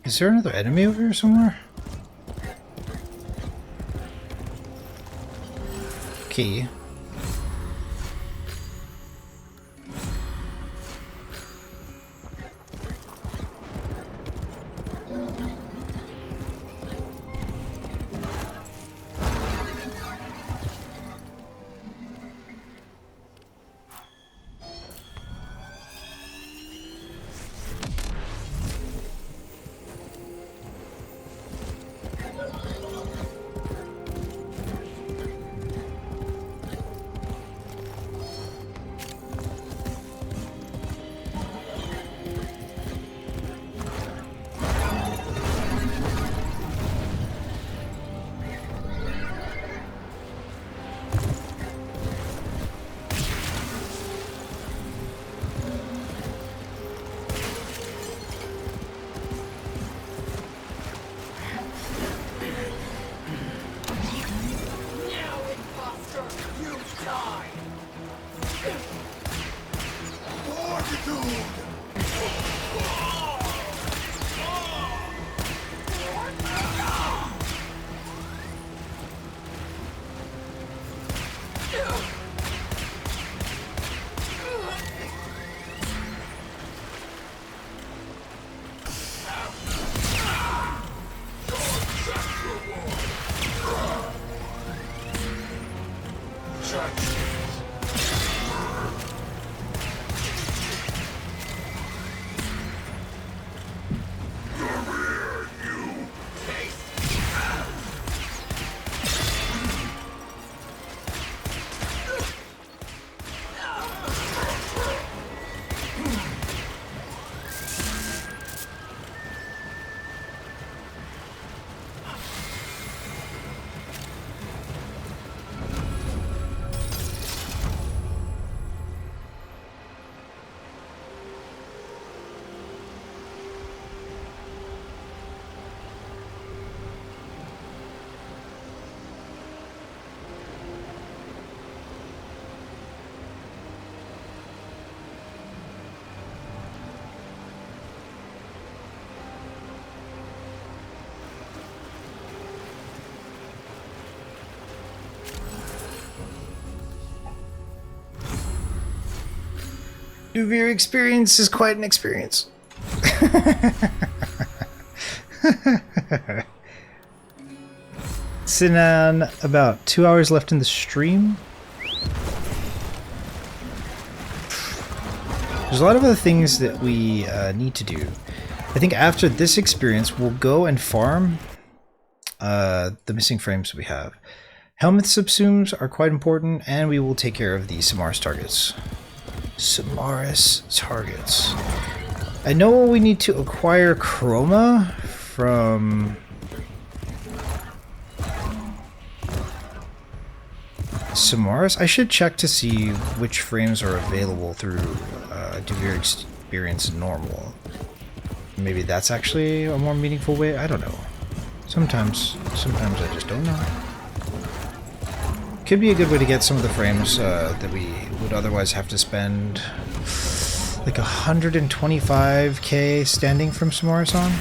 Is there another enemy over here somewhere? Key. Duviri Experience is quite an experience. Sitting on about 2 hours left in the stream. There's a lot of other things that we need to do. I think after this experience, we'll go and farm the missing frames we have. Helmet subsumes are quite important, and we will take care of the Samaris targets. Samaris targets. I know we need to acquire Chroma from Samaris. I should check to see which frames are available through Duviri Experience normal. Maybe that's actually a more meaningful way. I don't know. Sometimes I just don't know. Could be a good way to get some of the frames that we would otherwise have to spend like 125k standing from Samaris on.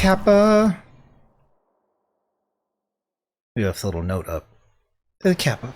Kappa. We have a little note up. The Kappa.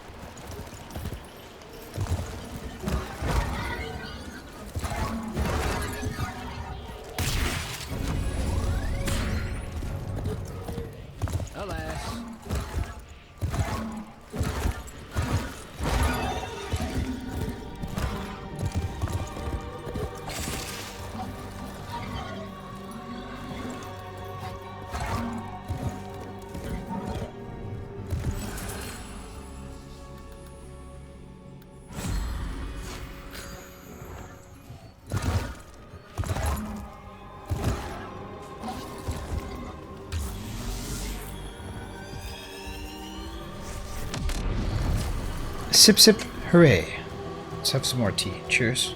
Sip sip, hooray. Let's have some more tea. Cheers.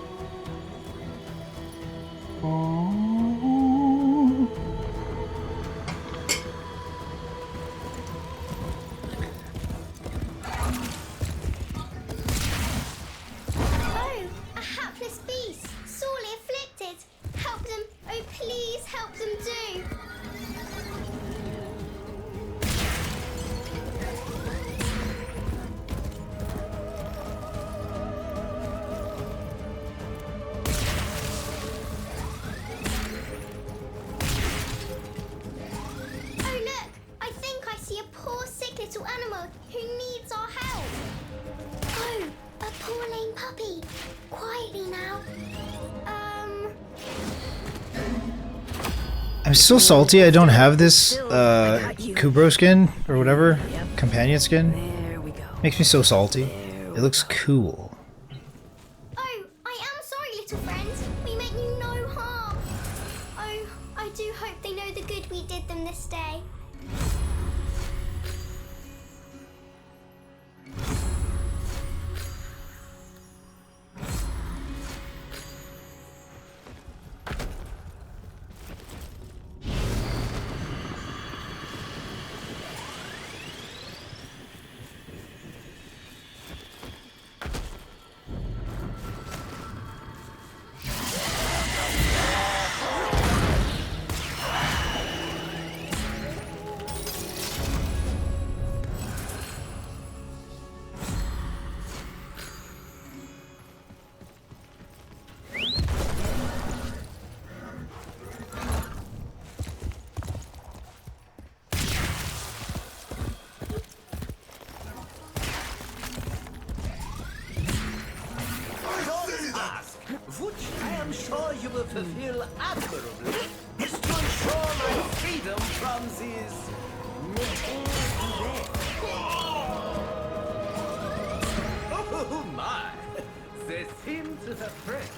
I'm so salty I don't have this Kubro skin or whatever, companion skin. Makes me so salty. It looks cool. Oh, I am sorry, little friend. We meant you no harm. Oh, I do hope they know the good we did them this day. Which I am sure you will fulfill admirably, is to ensure my freedom from these oh my! They seem to have friends.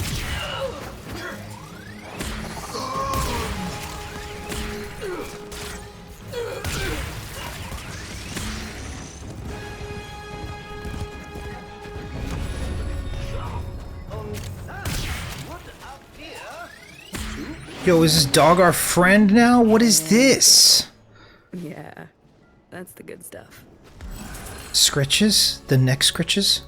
Yo, is this dog our friend now? What is this? Yeah, that's the good stuff. Scritches? The neck scritches?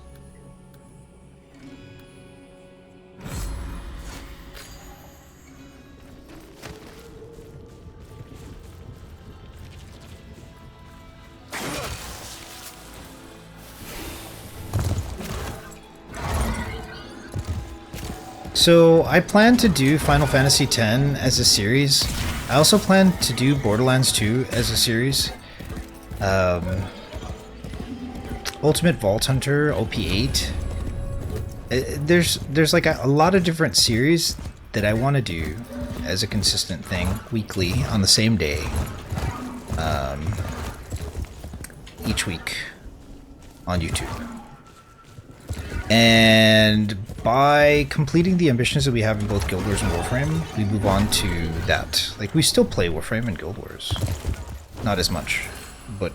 So, I plan to do Final Fantasy X as a series. I also plan to do Borderlands 2 as a series. Ultimate Vault Hunter, OP8. There's like a lot of different series that I want to do as a consistent thing, weekly, on the same day. Each week on YouTube. And by completing the ambitions that we have in both Guild Wars and Warframe, we move on to that. Like, we still play Warframe and Guild Wars. Not as much, but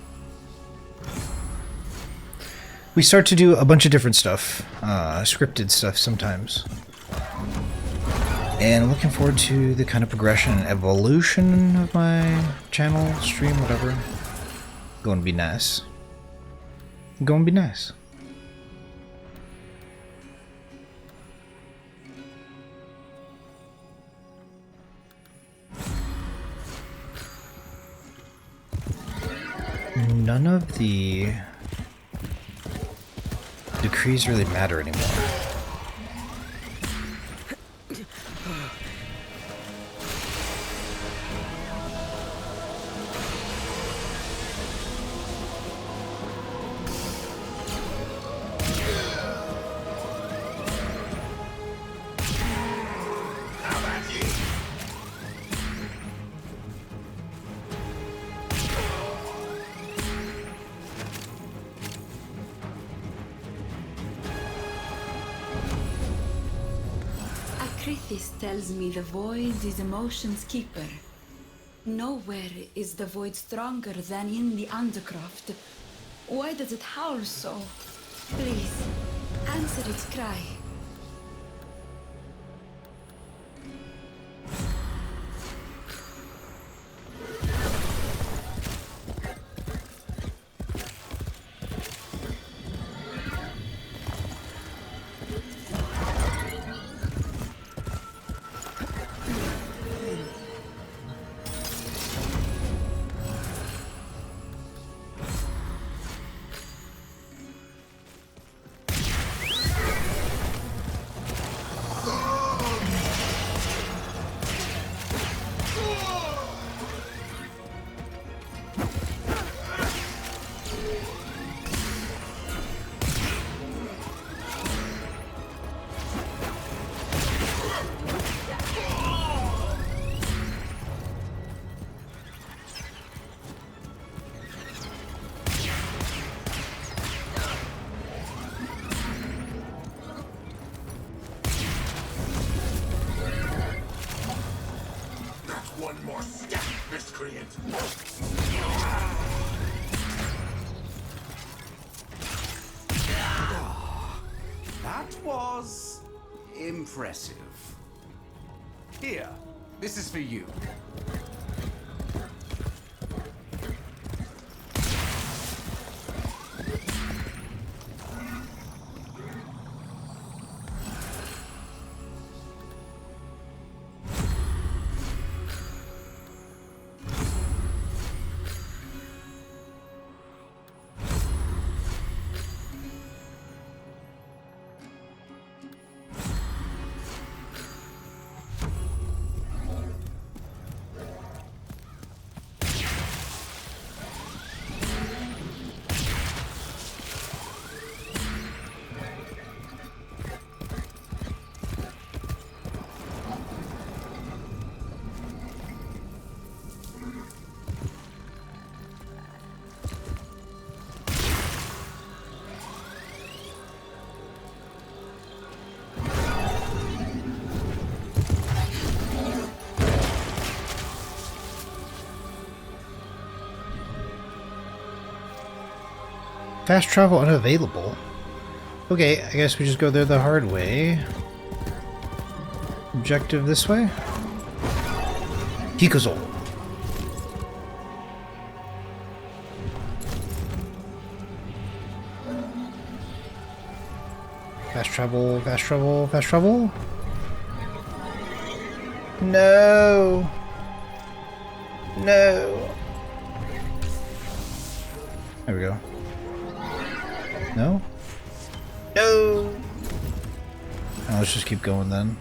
we start to do a bunch of different stuff, scripted stuff sometimes. And I'm looking forward to the kind of progression and evolution of my channel, stream, whatever. Going to be nice. Going to be nice. None of the decrees really matter anymore. Akrithis tells me the void is emotion's keeper. Nowhere is the void stronger than in the Undercroft. Why does it howl so? Please, answer its cry. One more step, miscreant. That was impressive. Here, this is for you. Fast travel unavailable. Okay, I guess we just go there the hard way. Objective this way? Hikuzo. Fast travel, fast travel, fast travel. No. No. There we go. No? No! Oh, let's just keep going then.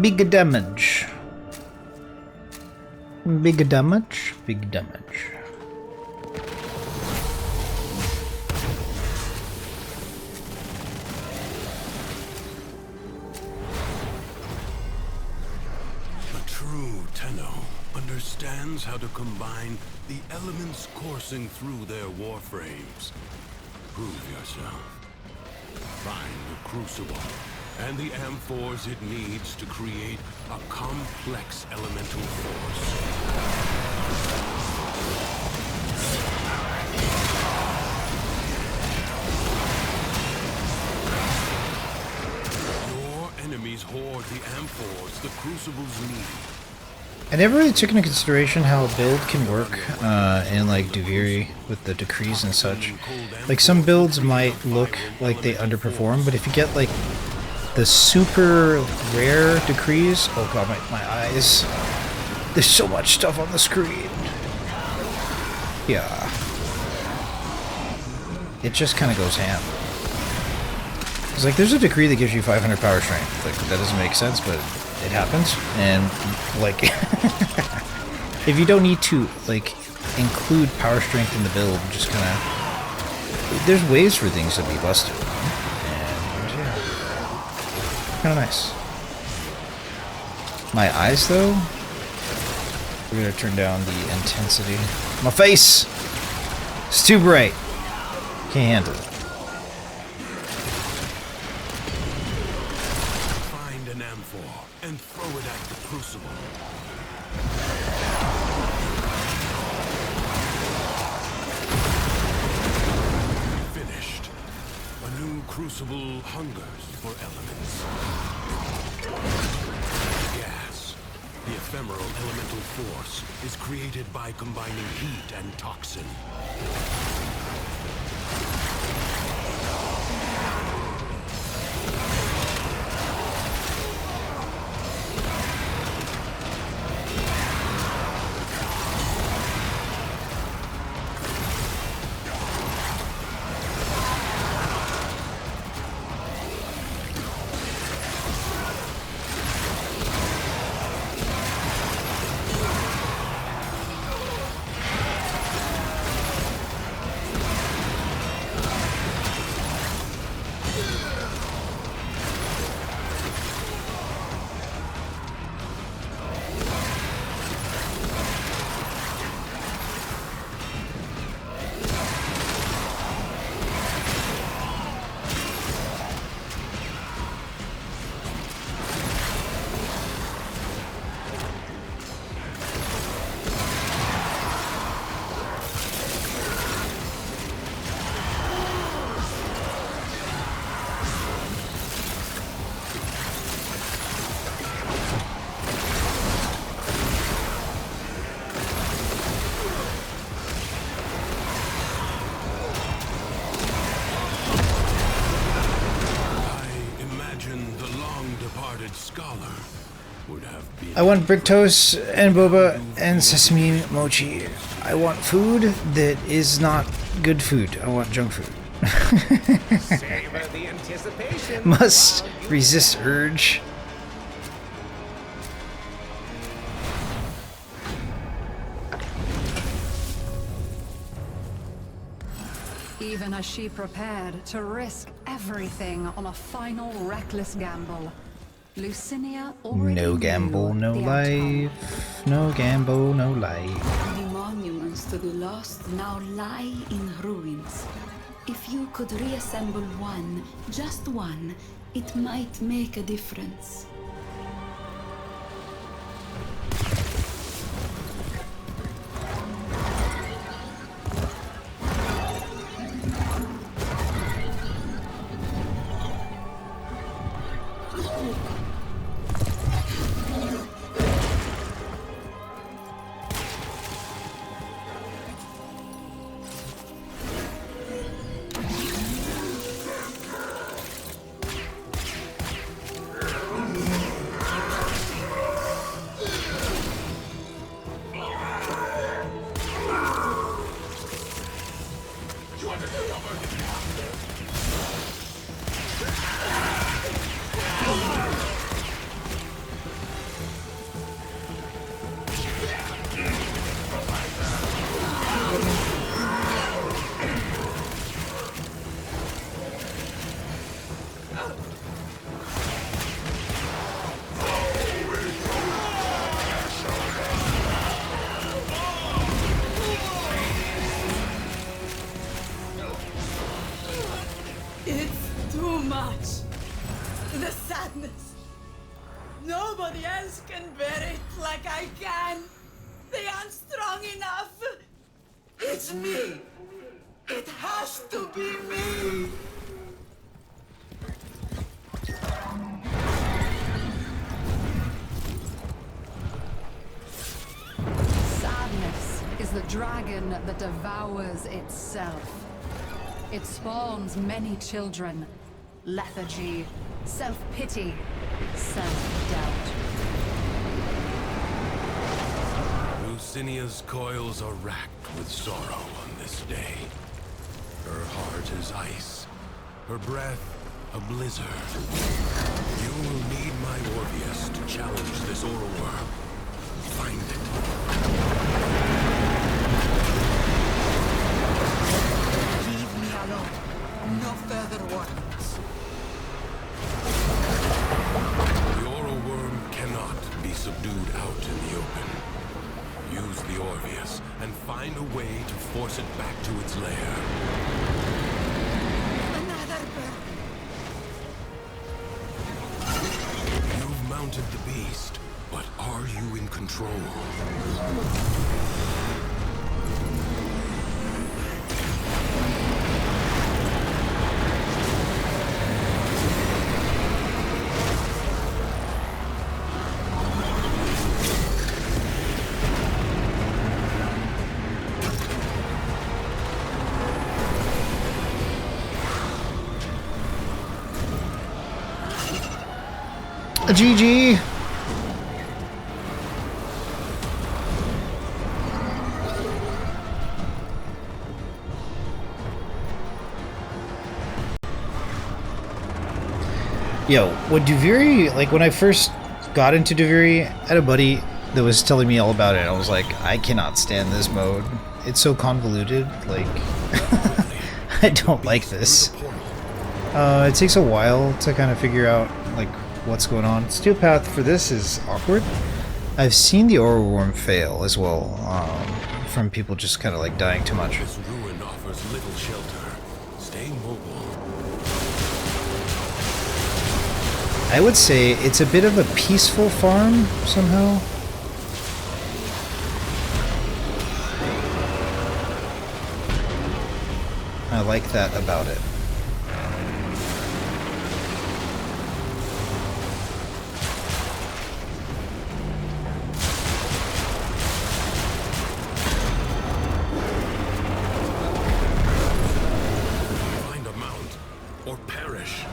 Big damage. Big damage. Big damage. A true Tenno understands how to combine the elements coursing through their warframes. Prove yourself. Find the crucible and the amphors it needs to create a complex elemental force. Your enemies hoard the amphors the crucibles need. I never really took into consideration how a build can work in like Duviri with the decrees and such. Like some builds might look like they underperform, but if you get like the super rare decrees, oh god, my eyes. There's so much stuff on the screen. Yeah. It just kind of goes ham. It's like there's a decree that gives you 500 power strength. Like that doesn't make sense, but it happens. And like, if you don't need to like include power strength in the build, just kind of there's ways for things to be busted. Kind of nice. My eyes, though, we're gonna turn down the intensity. My face! It's too bright. Can't handle it. Find an amphor and throw it at the crucible. Finished. A new crucible hungers for elements. Gas. The ephemeral elemental force is created by combining heat and toxin. scholar would have been. I want brick toast and boba and sesame mochi. I want food that is not good food. I want junk food. Savor the anticipation. Must resist urge. Even as she prepared to risk everything on a final reckless gamble, Lucinia already No gamble, knew no the outcome. life. No gamble, no life. The monuments to the lost now lie in ruins. If you could reassemble one, just one, it might make a difference. It's too much. The sadness. Nobody else can bear it like I can. They aren't strong enough. It's me. It has to be me. Sadness is the dragon that devours itself. It spawns many children. Lethargy, self-pity, self-doubt. Lucinia's coils are racked with sorrow on this day. Her heart is ice, her breath a blizzard. You will need my Orpheus to challenge this aura worm. Find it. Leave me alone. No further warnings. The aura worm cannot be subdued out in the open. Use the Orpheus and find a way to force it back to its lair. Another bird. You've mounted the beast, but are you in control? A GG. Yo, what Duviri, like when I first got into Duviri, I had a buddy that was telling me all about it. I was like, I cannot stand this mode. It's so convoluted, like, I don't like this. It takes a while to kind of figure out, like, what's going on. Steel Path for this is awkward. I've seen the Aura Worm fail as well, from people just kind of like dying too much. This ruin offers little shelter. Stay mobile. I would say it's a bit of a peaceful farm somehow. I like that about it. Find a mount or perish.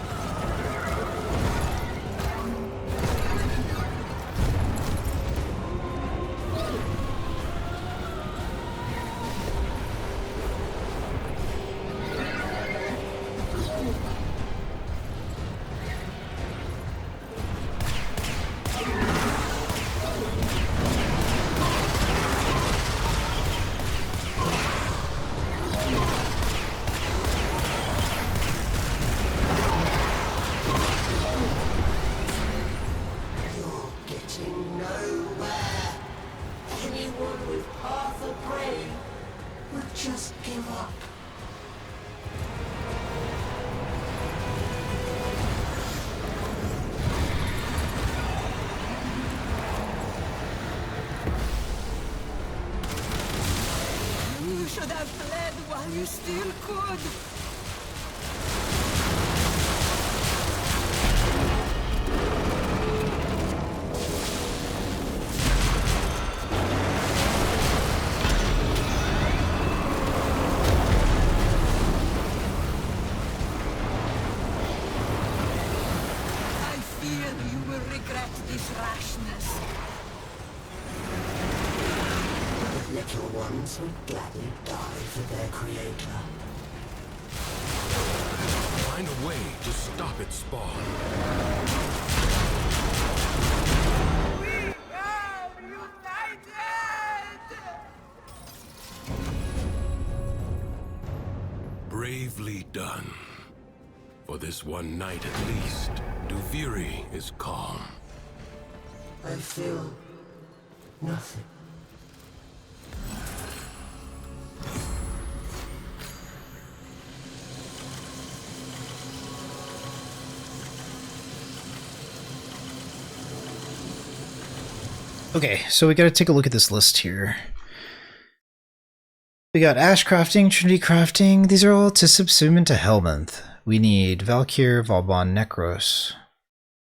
should have fled while you still could. I fear you will regret this rashness. Little ones would gladly die for their creator. Find a way to stop its spawn. We are united! Bravely done. For this one night at least, Duviri is calm. I feel nothing. Okay, so we gotta take a look at this list here. We got Ash Crafting, Trinity Crafting. These are all to subsume into Hellmonth. We need Valkyr, Valbon, Necros.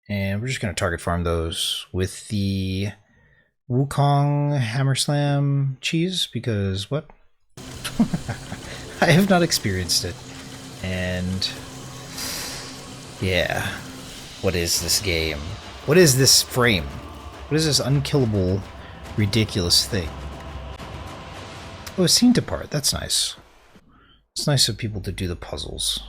And we're just gonna target farm those with the Wukong Hammerslam cheese, because what? I have not experienced it. And yeah, what is this game? What is this frame? What is this unkillable, ridiculous thing? Oh, a scene to part. That's nice. It's nice of people to do the puzzles.